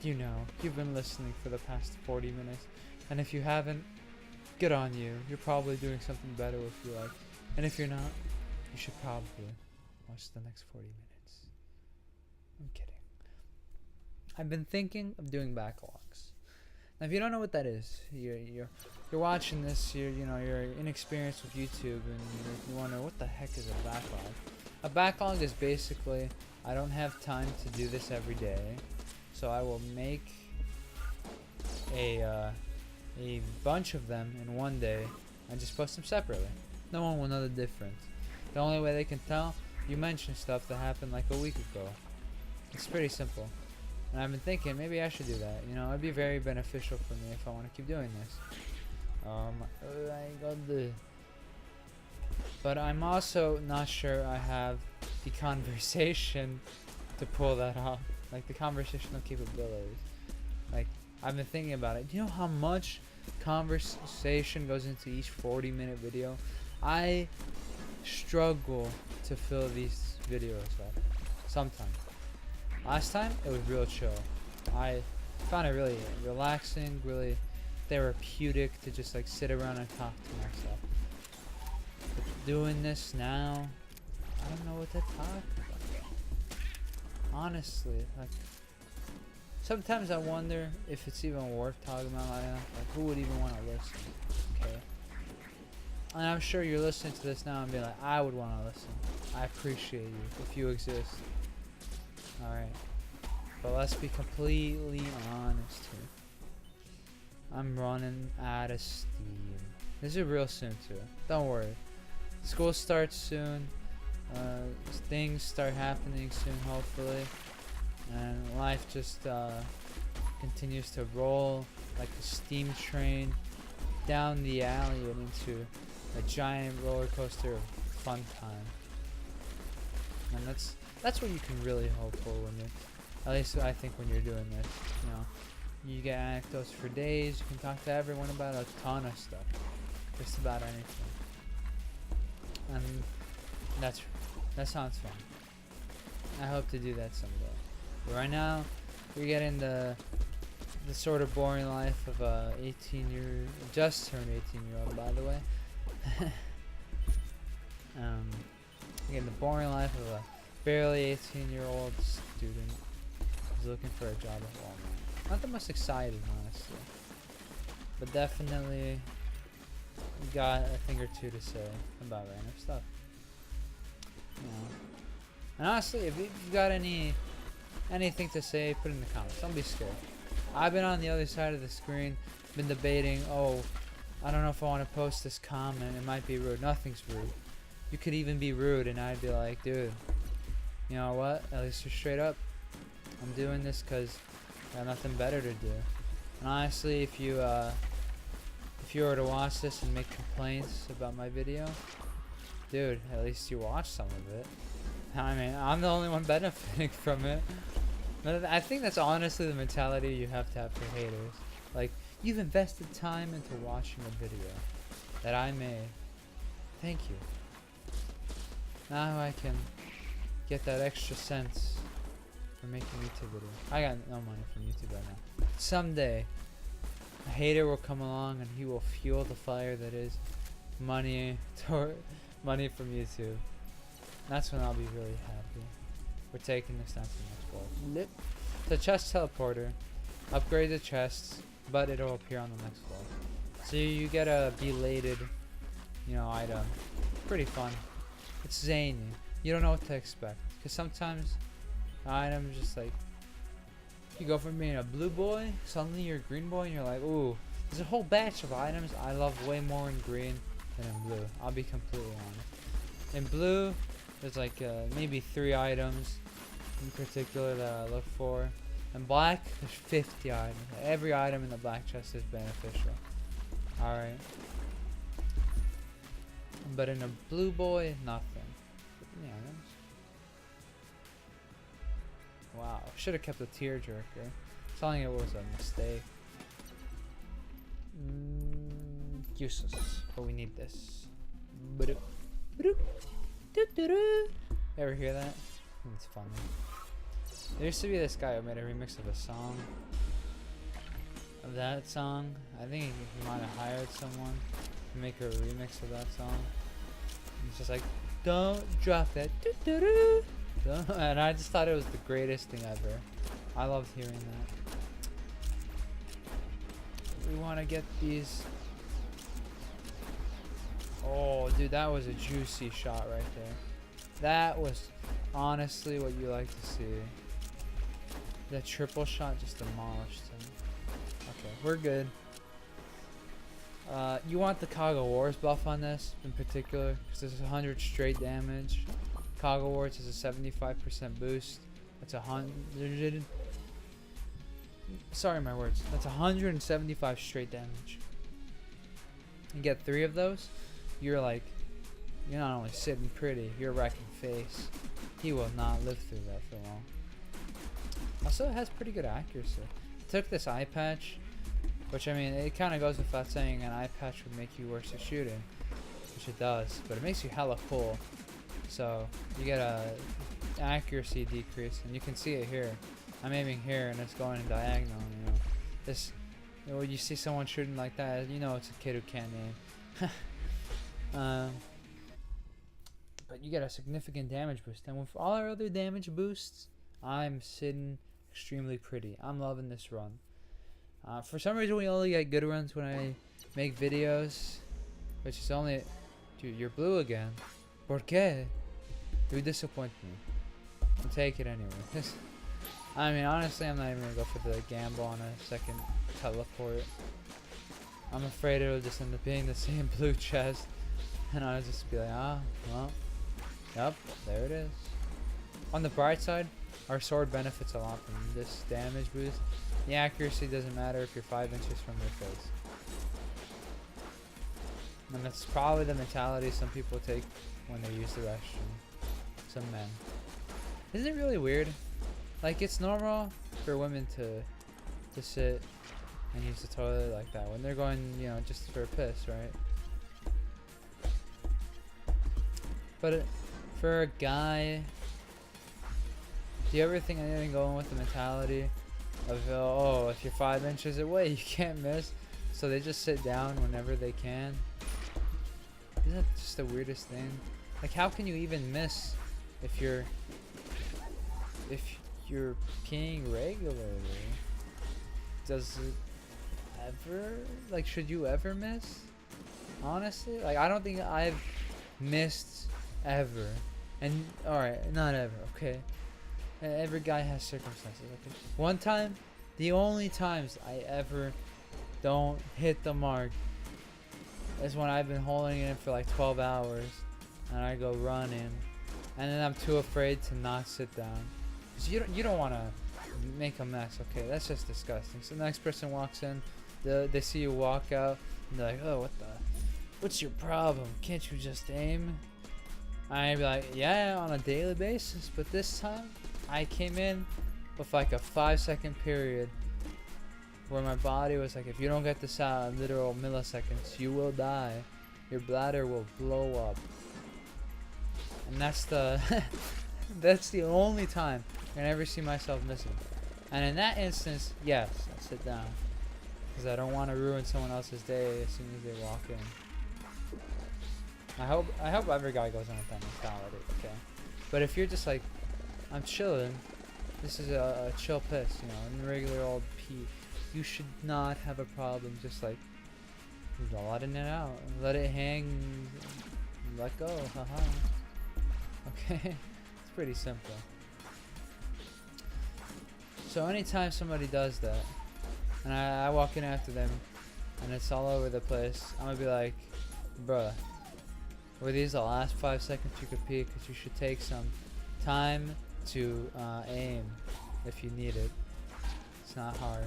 You know, you've been listening for the past 40 minutes, and if you haven't, good on you. You're probably doing something better with your life. And if you're not, you should probably watch the next 40 minutes. I'm kidding. I've been thinking of doing backlogs. Now, if you don't know what that is, you're watching this, you're inexperienced with YouTube, and you wonder what the heck is a backlog. A backlog is basically, I don't have time to do this every day, so I will make a bunch of them in one day and just post them separately. No one will know the difference. The only way they can tell, you mention stuff that happened like a week ago. It's pretty simple. And I've been thinking maybe I should do that. You know, it'd be very beneficial for me if I want to keep doing this. But I'm also not sure I have the conversation to pull that off. Like the conversational capabilities. Like, I've been thinking about it. Do you know how much conversation goes into each 40-minute video? I struggle to fill these videos up sometimes. Last time, it was real chill. I found it really relaxing, really therapeutic to just like sit around and talk to myself. But doing this now, I don't know what to talk about. Honestly, like, sometimes I wonder if it's even worth talking about like that. Like, who would even want to listen? Okay. And I'm sure you're listening to this now and being like, I would want to listen. I appreciate you if you exist. Alright. But let's be completely honest here. I'm running out of steam. This is real soon too. Don't worry. School starts soon. Things start happening soon, hopefully. And life just continues to roll like a steam train down the alley and into a giant roller coaster of fun time. And that's what you can really hope for when you, at least I think when you're doing this. You know, you get anecdotes for days. You can talk to everyone about a ton of stuff, just about anything. And that sounds fun. I hope to do that someday. But right now, we're getting the sort of boring life of a just turned 18-year-old, by the way. Again, the boring life of a barely 18-year-old student who's looking for a job at Walmart. Not the most exciting, honestly, but definitely got a thing or two to say about random stuff. You know. And honestly, if you've got anything to say, put it in the comments. Don't be scared. I've been on the other side of the screen, been debating, I don't know if I want to post this comment, it might be rude. Nothing's rude. You could even be rude and I'd be like, dude, you know what? At least you're straight up. I'm doing this because I got nothing better to do. And honestly, if you were to watch this and make complaints about my video, dude, at least you watched some of it. I mean, I'm the only one benefiting from it. But I think that's honestly the mentality you have to have for haters. Like, you've invested time into watching a video that I made. Thank you. Now I can get that extra cents for making YouTube videos. I got no money from YouTube right now. Someday, a hater will come along and he will fuel the fire that is money from YouTube. That's when I'll be really happy. We're taking this down to the next floor. The chest teleporter. Upgrade the chests, but it'll appear on the next floor. So you get a belated, item. Pretty fun. It's zany. You don't know what to expect. Because sometimes the item is just like, you go from being a blue boy, suddenly you're a green boy, and you're like, ooh, There's a whole batch of items I love way more in green than in blue. I'll be completely honest. In blue, there's like maybe 3 items in particular that I look for. In black, there's 50 items. Every item in the black chest is beneficial. Alright. But in a blue boy, nothing. Yeah, wow, should have kept the tearjerker. Telling it was a mistake. Useless, but we need this. Ever hear that? It's funny. There used to be this guy who made a remix of a song. Of that song. I think he might have hired someone to make a remix of that song. It's just like, don't drop that. And I just thought it was the greatest thing ever. I loved hearing that. We want to get these. Oh, dude, that was a juicy shot right there. That was honestly what you like to see. That triple shot just demolished him. Okay, we're good. You want the Kaga Wars buff on this in particular, because this is 100 straight damage. Kaga Wars is a 75% boost. That's 100. Sorry, my words. That's 175 straight damage. You get 3 of those, you're not only sitting pretty, you're wrecking face. He will not live through that for long. Also, it has pretty good accuracy. I took this eye patch, which I mean, it kind of goes without saying an eye patch would make you worse at shooting, which it does, but it makes you hella cool. So you get a accuracy decrease, and you can see it here. I'm aiming here, and it's going in diagonal. You know, this. You know, when you see someone shooting like that, you know it's a kid who can't aim. But you get a significant damage boost, and with all our other damage boosts, I'm sitting extremely pretty. I'm loving this run. For some reason, we only get good runs when I make videos, which is only. Dude, you're blue again. ¿Por qué? You disappoint me. I'll take it anyway. I mean, honestly, I'm not even gonna go for the gamble on a second teleport. I'm afraid it'll just end up being the same blue chest, and I'll just be like, well, yep, there it is. On the bright side, our sword benefits a lot from this damage boost. The accuracy doesn't matter if you're 5 inches from their face. And that's probably the mentality some people take when they use the restroom. Some men. Isn't it really weird? Like, it's normal for women to sit and use the toilet like that when they're going, you know, just for a piss, right? But for a guy, do you ever think anything going with the mentality of, oh, if you're 5 inches away, you can't miss, so they just sit down whenever they can? Isn't that just the weirdest thing? Like, how can you even miss if you're peeing regularly? Does it ever, like, should you ever miss? Honestly, like, I don't think I've missed ever. And alright, not ever, okay? Every guy has circumstances, okay? One time, the only times I ever don't hit the mark is when I've been holding it in for like 12 hours and I go running, and then I'm too afraid to not sit down. Cause you don't want to make a mess, okay? That's just disgusting. So the next person walks in, they see you walk out, and they're like, oh, what's your problem? Can't you just aim? I'd be like, yeah, on a daily basis, but this time I came in with like a 5-second period where my body was like, if you don't get this out in literal milliseconds, you will die. Your bladder will blow up. And that's the that's the only time I ever see myself missing. And in that instance, yes, I sit down, because I don't want to ruin someone else's day as soon as they walk in. I hope every guy goes on with that mentality, okay? But if you're just like, I'm chilling, this is a chill piss, you know, in regular old pee, you should not have a problem just like letting it out, let it hang, let go, haha. Okay, it's pretty simple. So anytime somebody does that, and I walk in after them, and it's all over the place, I'm gonna be like, bruh, were these the last 5 seconds you could peek? Because you should take some time to aim if you need it. It's not hard.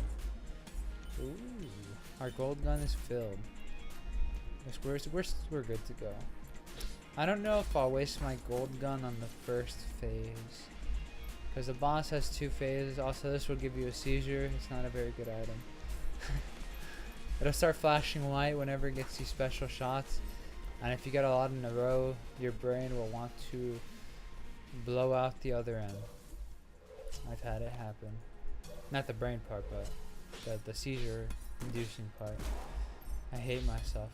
Ooh, our gold gun is filled. We're good to go. I don't know if I'll waste my gold gun on the first phase, because the boss has 2 phases. Also, this will give you a seizure. It's not a very good item. It'll start flashing white whenever it gets these special shots, and if you get a lot in a row, your brain will want to blow out the other end. I've had it happen. Not the brain part, but the seizure inducing part. I hate myself.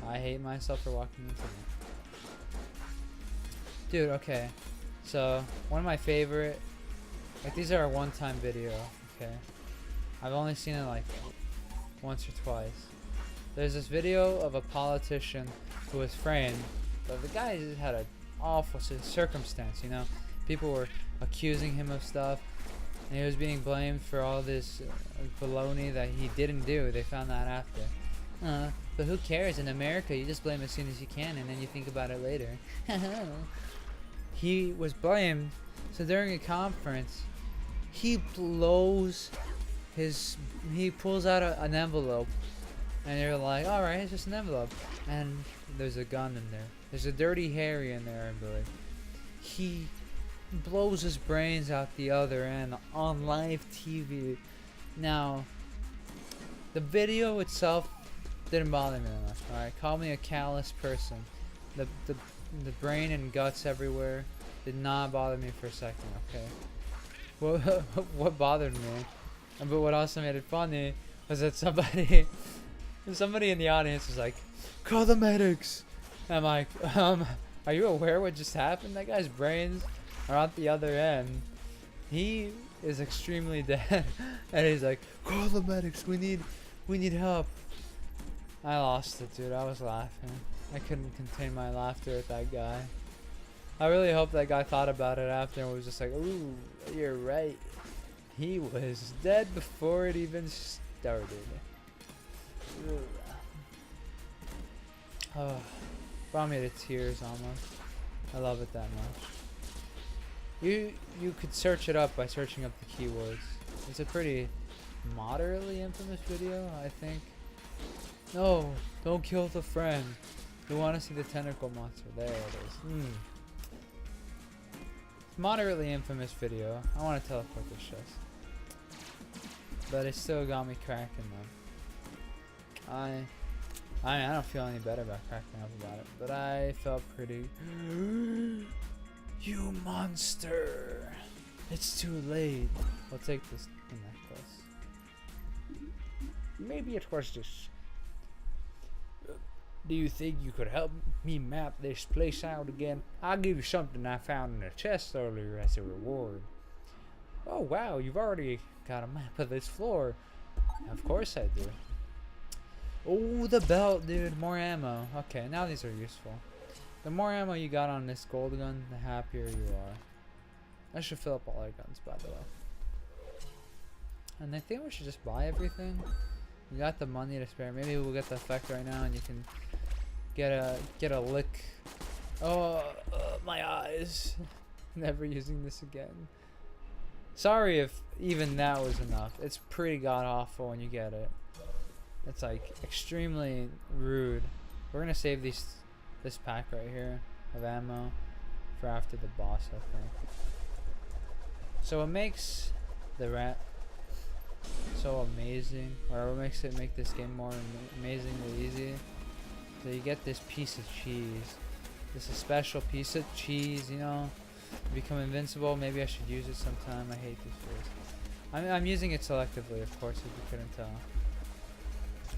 I hate myself for walking into it. Dude, okay. So, one of my favorite, like, these are a one-time video, okay? I've only seen it like once or twice. There's this video of a politician who was framed, but the guy just had an awful circumstance, you know? People were accusing him of stuff, and he was being blamed for all this baloney that he didn't do. They found that after. But who cares? In America, you just blame as soon as you can, and then you think about it later. He was blamed, so during a conference, he pulls out an envelope, and they're like, alright, it's just an envelope. And there's a gun in there. There's a Dirty Harry in there, I believe. He blows his brains out the other end on live TV. Now, the video itself didn't bother me enough. Alright, call me a callous person. The brain and guts everywhere did not bother me for a second, okay? What bothered me, but what also made it funny, was that somebody in the audience was like, call the medics! And I'm like, are you aware what just happened? That guy's brains are at the other end. He is extremely dead. And he's like, call the medics, we need help. I lost it, dude. I was laughing. I couldn't contain my laughter at that guy. I really hope that guy thought about it after and was just like, ooh, you're right. He was dead before it even started. Oh, brought me to tears almost. I love it that much. You could search it up by searching up the keywords. It's a pretty moderately infamous video, I think. No, don't kill the friend. You want to see the tentacle monster. There it is. Moderately infamous video. I want to teleport this shit. But it still got me cracking though. I mean, I don't feel any better about cracking up about it, but I felt pretty. You monster! It's too late. I'll take this necklace. Maybe it was this. Do you think you could help me map this place out again? I'll give you something I found in a chest earlier as a reward. Oh wow, you've already got a map of this floor. Of course I do. Oh, the belt, dude. More ammo. Okay, now these are useful. The more ammo you got on this gold gun, the happier you are. I should fill up all our guns, by the way. And I think we should just buy everything. We got the money to spare. Maybe we'll get the effect right now, and you can get a lick. Oh, my eyes. Never using this again. Sorry if even that was enough. It's pretty god awful when you get it. It's like extremely rude. We're gonna save this pack right here of ammo for after the boss, I think. So what makes the rat so amazing, or what makes it make this game more amazingly easy? So you get this piece of cheese. This is a special piece of cheese, you know. You become invincible. Maybe I should use it sometime. I hate this phrase. I'm using it selectively, of course, if you couldn't tell.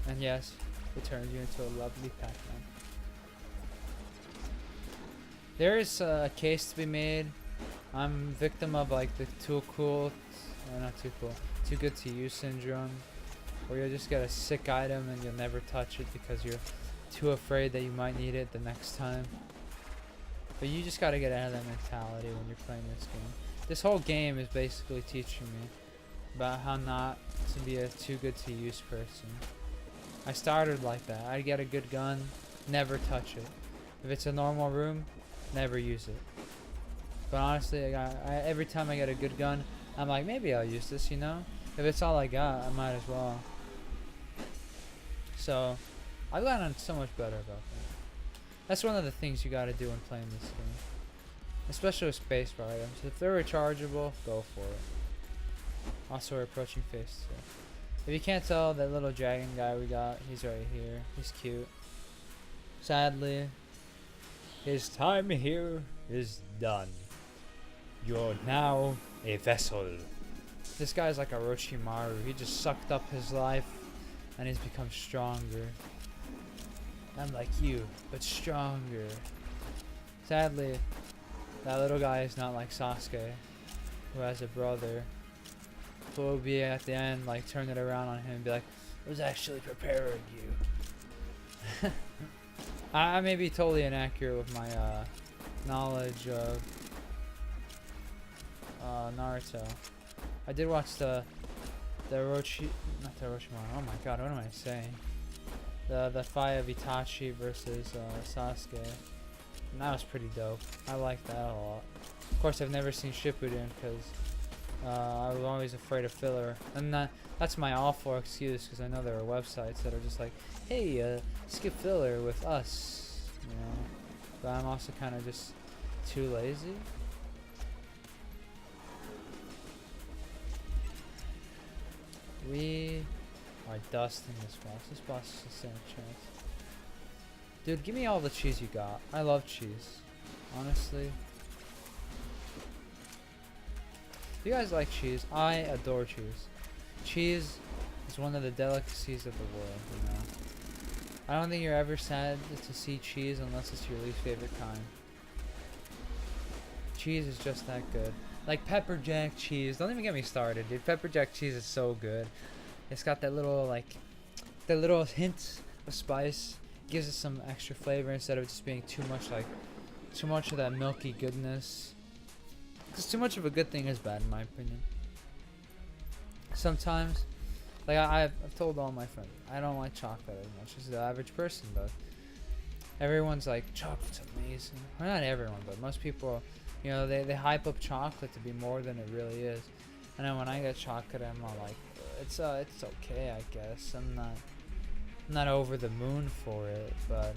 And yes, it turns you into a lovely Pac-Man. There is a case to be made. I'm victim of like the too good to use syndrome, where you'll just get a sick item and you'll never touch it because you're too afraid that you might need it the next time. But you just gotta get out of that mentality when you're playing this game. This whole game is basically teaching me about how not to be a too good to use person. I started like that. I get a good gun, never touch it. If it's a normal room, never use it. But honestly, every time I get a good gun, I'm like, maybe I'll use this, you know? If it's all I got, I might as well. So, I've gotten so much better about that. That's one of the things you gotta do when playing this game. Especially with spacebar items. If they're rechargeable, go for it. Also, we're approaching phase 2. If you can't tell, that little dragon guy we got, he's right here. He's cute. Sadly, his time here is done. You're now a vessel. This guy's like a Orochimaru. He just sucked up his life and he's become stronger. I'm like you, but stronger. Sadly, that little guy is not like Sasuke, who has a brother who will be at the end, like, turn it around on him and be like, I was actually preparing you. I may be totally inaccurate with my knowledge of Naruto. I did watch the Orochimaru. Oh my god, what am I saying? The fight of Itachi versus Sasuke. And that was pretty dope. I like that a lot. Of course, I've never seen Shippuden because I was always afraid of filler. And that's my awful excuse because I know there are websites that are just like, hey, skip filler with us. You know? But I'm also kind of just too lazy. We are dusting this boss. This boss is a stand a chance. Dude, give me all the cheese you got. I love cheese. Honestly. Do you guys like cheese? I adore cheese. Cheese is one of the delicacies of the world, you know. I don't think you're ever sad to see cheese unless it's your least favorite kind. Cheese is just that good. Like pepper jack cheese. Don't even get me started, dude. Pepper jack cheese is so good. It's got that little, like, that little hint of spice. Gives it some extra flavor instead of just being too much of that milky goodness. Because too much of a good thing is bad, in my opinion. Sometimes, like I've told all my friends, I don't like chocolate as much as the average person does. Everyone's like, chocolate's amazing. Well, not everyone, but most people, you know, they hype up chocolate to be more than it really is. And then when I get chocolate, I'm all like, it's okay, I guess. I'm not over the moon for it, but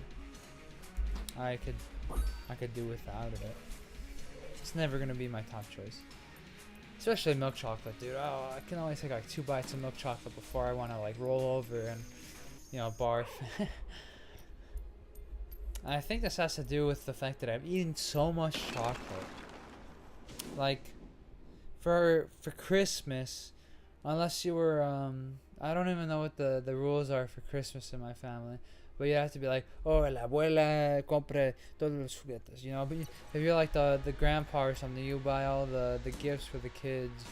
I could do without it. It's never gonna be my top choice. Especially milk chocolate, dude. Oh, I can only take like 2 bites of milk chocolate before I wanna like roll over and, you know, barf. I think this has to do with the fact that I've eaten so much chocolate. Like, for Christmas, unless you were, I don't even know what the rules are for Christmas in my family. But you have to be like, oh, la abuela compre todos los juguetes, you know. But if you're like the grandpa or something, you buy all the gifts for the kids.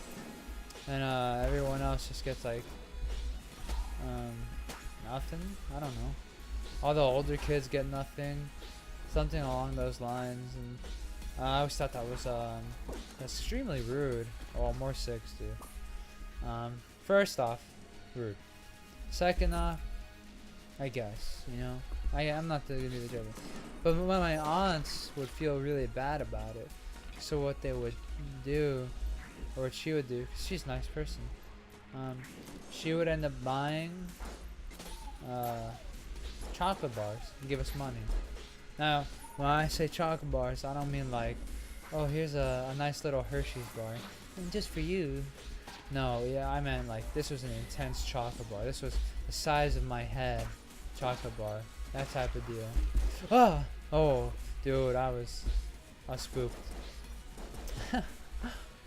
And everyone else just gets like, nothing? I don't know. All the older kids get nothing. Something along those lines. And I always thought that was extremely rude. Oh, more 6, dude. First off, rude. Second off, I guess, you know. I'm not gonna be the judge. But my aunts would feel really bad about it. So what they would do, or what she would do, 'cause she's a nice person, she would end up buying chocolate bars and give us money. Now, when I say chocolate bars, I don't mean like, oh, here's a nice little Hershey's bar, and just for you. No, yeah, I meant like this was an intense chocolate bar. This was the size of my head chocolate bar. That type of deal. Ah! Oh, dude, I was spooked.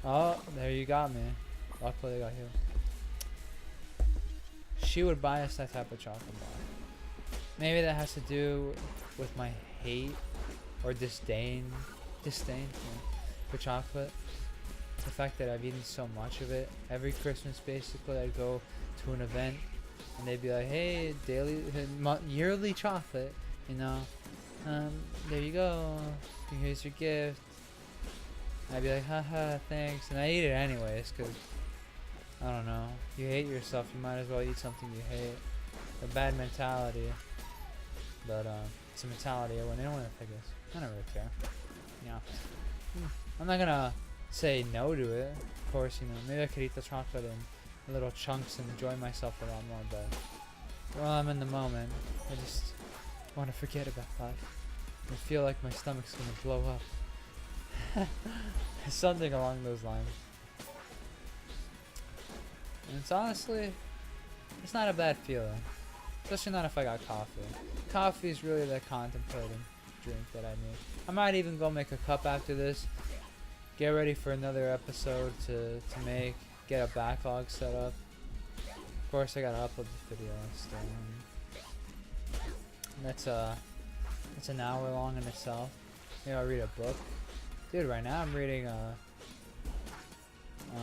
Oh, there you got me. Luckily I got healed. She would buy us that type of chocolate bar. Maybe that has to do with my hate or disdain for chocolate. The fact that I've eaten so much of it. Every Christmas, basically, I'd go to an event, and they'd be like, "Hey, yearly chocolate, you know. There you go. Here's your gift." I'd be like, "Haha, thanks," and I eat it anyways, cause I don't know. You hate yourself, you might as well eat something you hate. A bad mentality. But it's a mentality I wouldn't with, I guess. I don't really care. Yeah. I'm not gonna say no to it. Of course, you know, maybe I could eat the chocolate in little chunks and enjoy myself a lot more, but while I'm in the moment, I just want to forget about life. I feel like my stomach's gonna blow up. Something along those lines. And it's honestly, it's not a bad feeling. Especially not if I got coffee. Coffee is really the contemplating drink that I need. I might even go make a cup after this. Get ready for another episode to make. Get a backlog set up. Of course, I gotta upload this video still. That's an hour long in itself. Maybe I'll read a book. Dude, right now I'm reading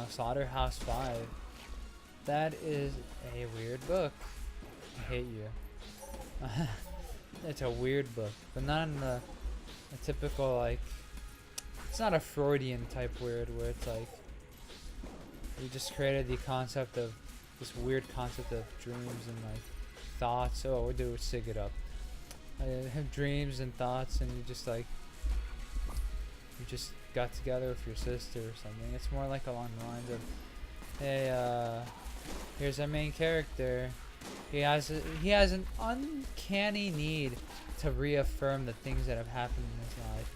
Slaughterhouse 5. That is a weird book. I hate you. It's a weird book, but not in the typical, like, it's not a Freudian type weird where it's like we just created the concept of this weird concept of dreams and like thoughts. Oh, we'll do sig it up. I have dreams and thoughts, and you just got together with your sister or something. It's more like along the lines of, hey, here's our main character. He has an uncanny need to reaffirm the things that have happened in his life,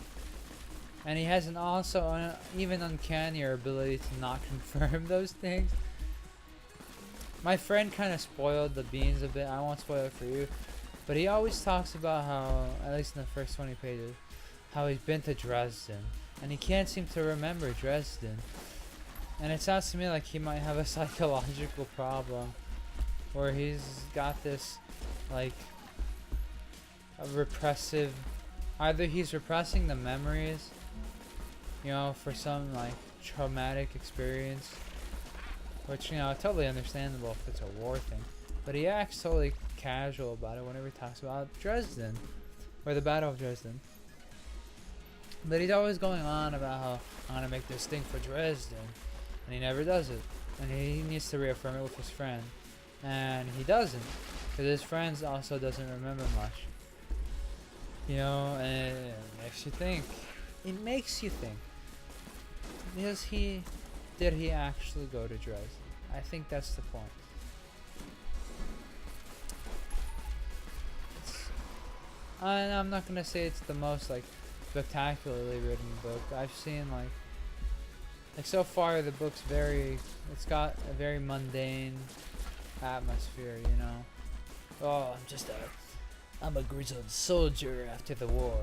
and he has an also even uncannier ability to not confirm those things. My friend kind of spoiled the beans a bit. I won't spoil it for you, but he always talks about how, at least in the first 20 pages, how he's been to Dresden, and he can't seem to remember Dresden. And it sounds to me like he might have a psychological problem, where he's got this, like, a repressive, either he's repressing the memories, you know, for some, like, traumatic experience, which, you know, totally understandable if it's a war thing, but he acts totally casual about it whenever he talks about Dresden, or the Battle of Dresden. But he's always going on about how, I'm gonna make this thing for Dresden, and he never does it, and he needs to reaffirm it with his friend. And he doesn't, because his friends also doesn't remember much. You know, and it makes you think. It makes you think. Did he actually go to Dresden? I think that's the point. And I'm not gonna say it's the most like spectacularly written book. I've seen like so far the book's it's got a very mundane atmosphere, you know. Oh, I'm a grizzled soldier after the war.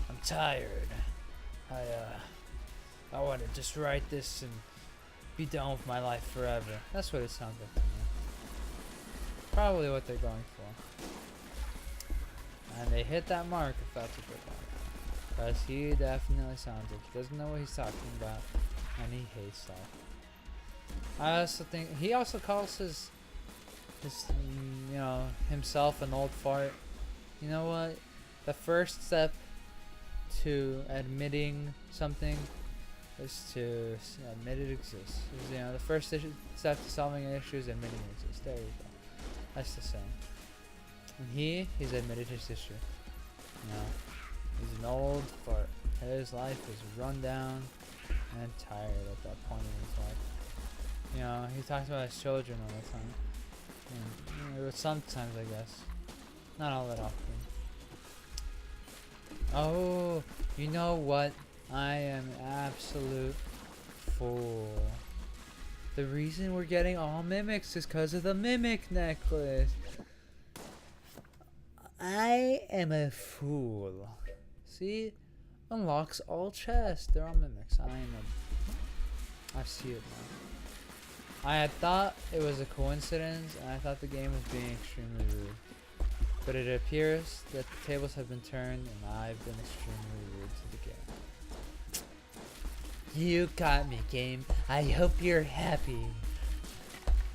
I'm tired. I want to just write this and be done with my life forever. That's what it sounds like to me. Probably what they're going for. And they hit that mark, if that's what they're going for. Because he definitely sounds like he doesn't know what he's talking about, and he hates that. I also think he also calls his you know, himself an old fart. You know what? The first step to admitting something is to admit it exists. You know, the first step to solving an issue is admitting it exists. There you go. That's the same. And he's admitted his issue. You know, he's an old fart. His life is run down and tired at that point in his life. You know, he talks about his children all the time. You know, sometimes, I guess. Not all that often. Oh, you know what? I am an absolute fool. The reason we're getting all mimics is because of the mimic necklace. I am a fool. See? Unlocks all chests. They're all mimics. I see it now. I had thought it was a coincidence, and I thought the game was being extremely rude. But it appears that the tables have been turned, and I've been extremely rude to the game. You got me, game. I hope you're happy.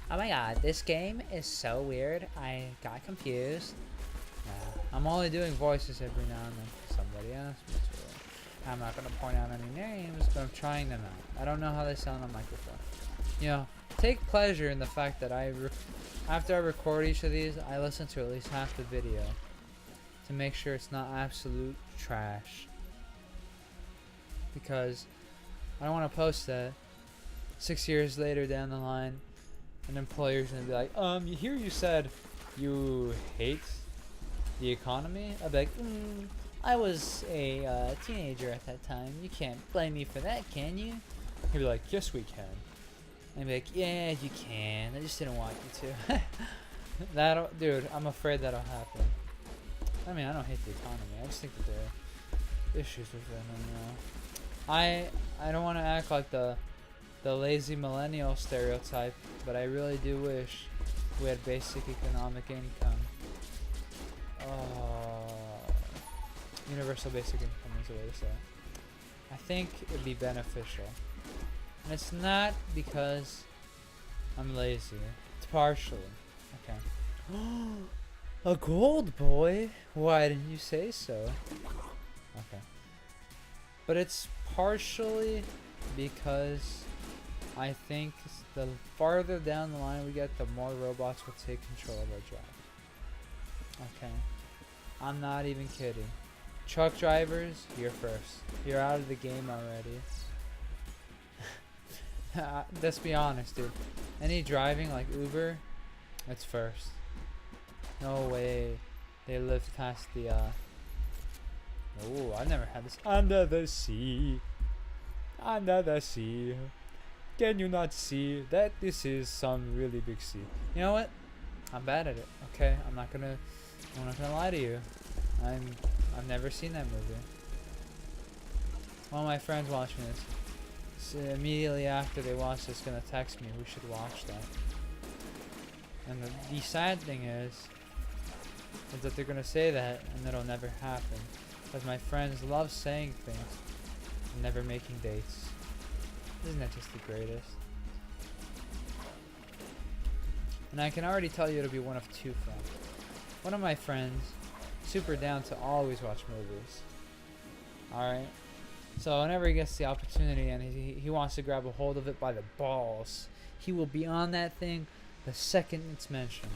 Oh my god, this game is so weird. I got confused. I'm only doing voices every now and then for somebody else. I'm not going to point out any names, but I'm trying them out. I don't know how they sound on microphone. you know, take pleasure in the fact that after I record each of these, I listen to at least half the video to make sure it's not absolute trash. Because I don't want to post that 6 years later down the line, an employer's gonna be like, you said you hate the economy? I'd be like, I was a teenager at that time. You can't blame me for that, can you? He'd be like, yes, we can. And I'd be like, yeah, you can. I just didn't want you to. Dude, I'm afraid that'll happen. I mean, I don't hate the economy. I just think that there are issues with it. And, I don't want to act like the lazy millennial stereotype, but I really do wish we had basic economic income. Universal basic income is the way to say it. I think it'd be beneficial. And it's not because I'm lazy. It's partially. Okay. A gold boy? Why didn't you say so? Okay. But it's partially because I think the farther down the line we get, the more robots will take control of our job. Okay. I'm not even kidding. Truck drivers, you're first. You're out of the game already. Let's be honest, dude. Any driving like Uber, it's first. No way they lived past the oh, I've never had this. Under the sea. Under the sea. Can you not see that this is some really big sea? You know what? I'm bad at it. Okay, I'm not gonna lie to you. I've never seen that movie. One of my friends watching this. So immediately after they watch this, gonna text me, we should watch that. And the sad thing is that they're gonna say that and it'll never happen. Because my friends love saying things and never making dates. Isn't that just the greatest? And I can already tell you it'll be one of two friends. One of my friends, super down to always watch movies. Alright? So whenever he gets the opportunity and he wants to grab a hold of it by the balls, he will be on that thing the second it's mentioned.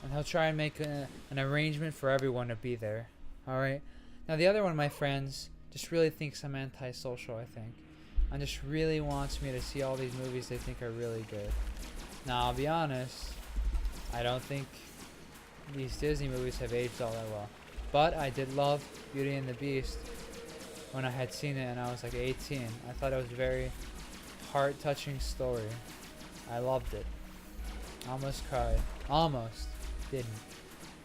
And he'll try and make an arrangement for everyone to be there. Alright? Now the other one of my friends just really thinks I'm antisocial, I think. And just really wants me to see all these movies they think are really good. Now I'll be honest, I don't think these Disney movies have aged all that well. But I did love Beauty and the Beast when I had seen it and I was like 18. I thought it was a very heart-touching story. I loved it. Almost cried. Almost. Didn't.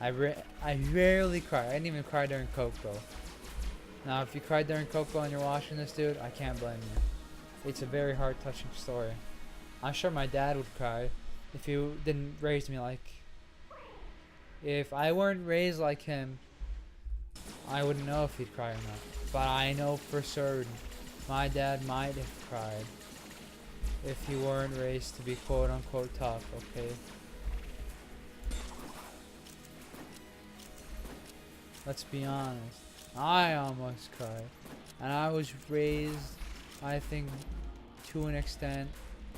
I rarely cry. I didn't even cry during Coco. Now, if you cried during Coco and you're watching this, dude, I can't blame you. It's a very heart-touching story. I'm sure my dad would cry if he didn't raise me like... If I weren't raised like him, I wouldn't know if he'd cry or not. But I know for certain my dad might have cried if he weren't raised to be quote-unquote tough, okay? Let's be honest. I almost cried. And I was raised, I think, to an extent,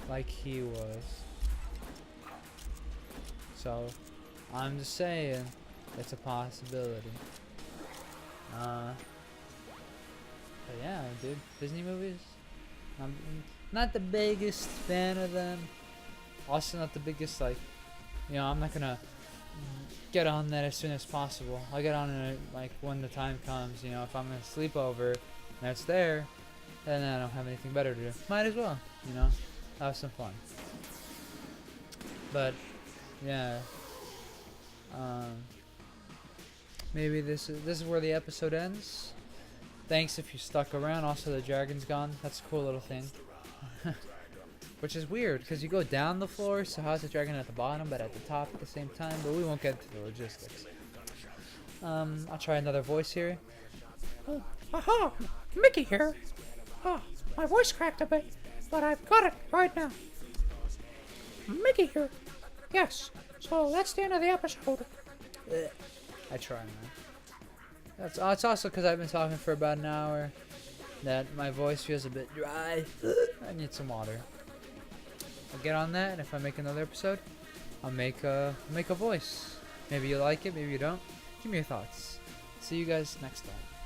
like he was. So, I'm just saying, it's a possibility. But yeah, dude, Disney movies, I'm not the biggest fan of them. Also not the biggest, like, you know, I'm not gonna get on that as soon as possible. I'll get on it, like, when the time comes, you know, if I'm gonna sleep over and it's there, then I don't have anything better to do. Might as well, you know, have some fun. But, yeah, maybe this is where the episode ends. Thanks if you stuck around. Also, the dragon's gone. That's a cool little thing. Which is weird, because you go down the floor, so how's the dragon at the bottom, but at the top at the same time? But we won't get into the logistics. I'll try another voice here. Oh, aha! Mickey here. Oh, my voice cracked a bit, but I've got it right now. Mickey here. Yes, so that's the end of the episode. I try, man. It's also because I've been talking for about an hour that my voice feels a bit dry. I need some water. I'll get on that, and if I make another episode, I'll make a voice. Maybe you like it, maybe you don't. Give me your thoughts. See you guys next time.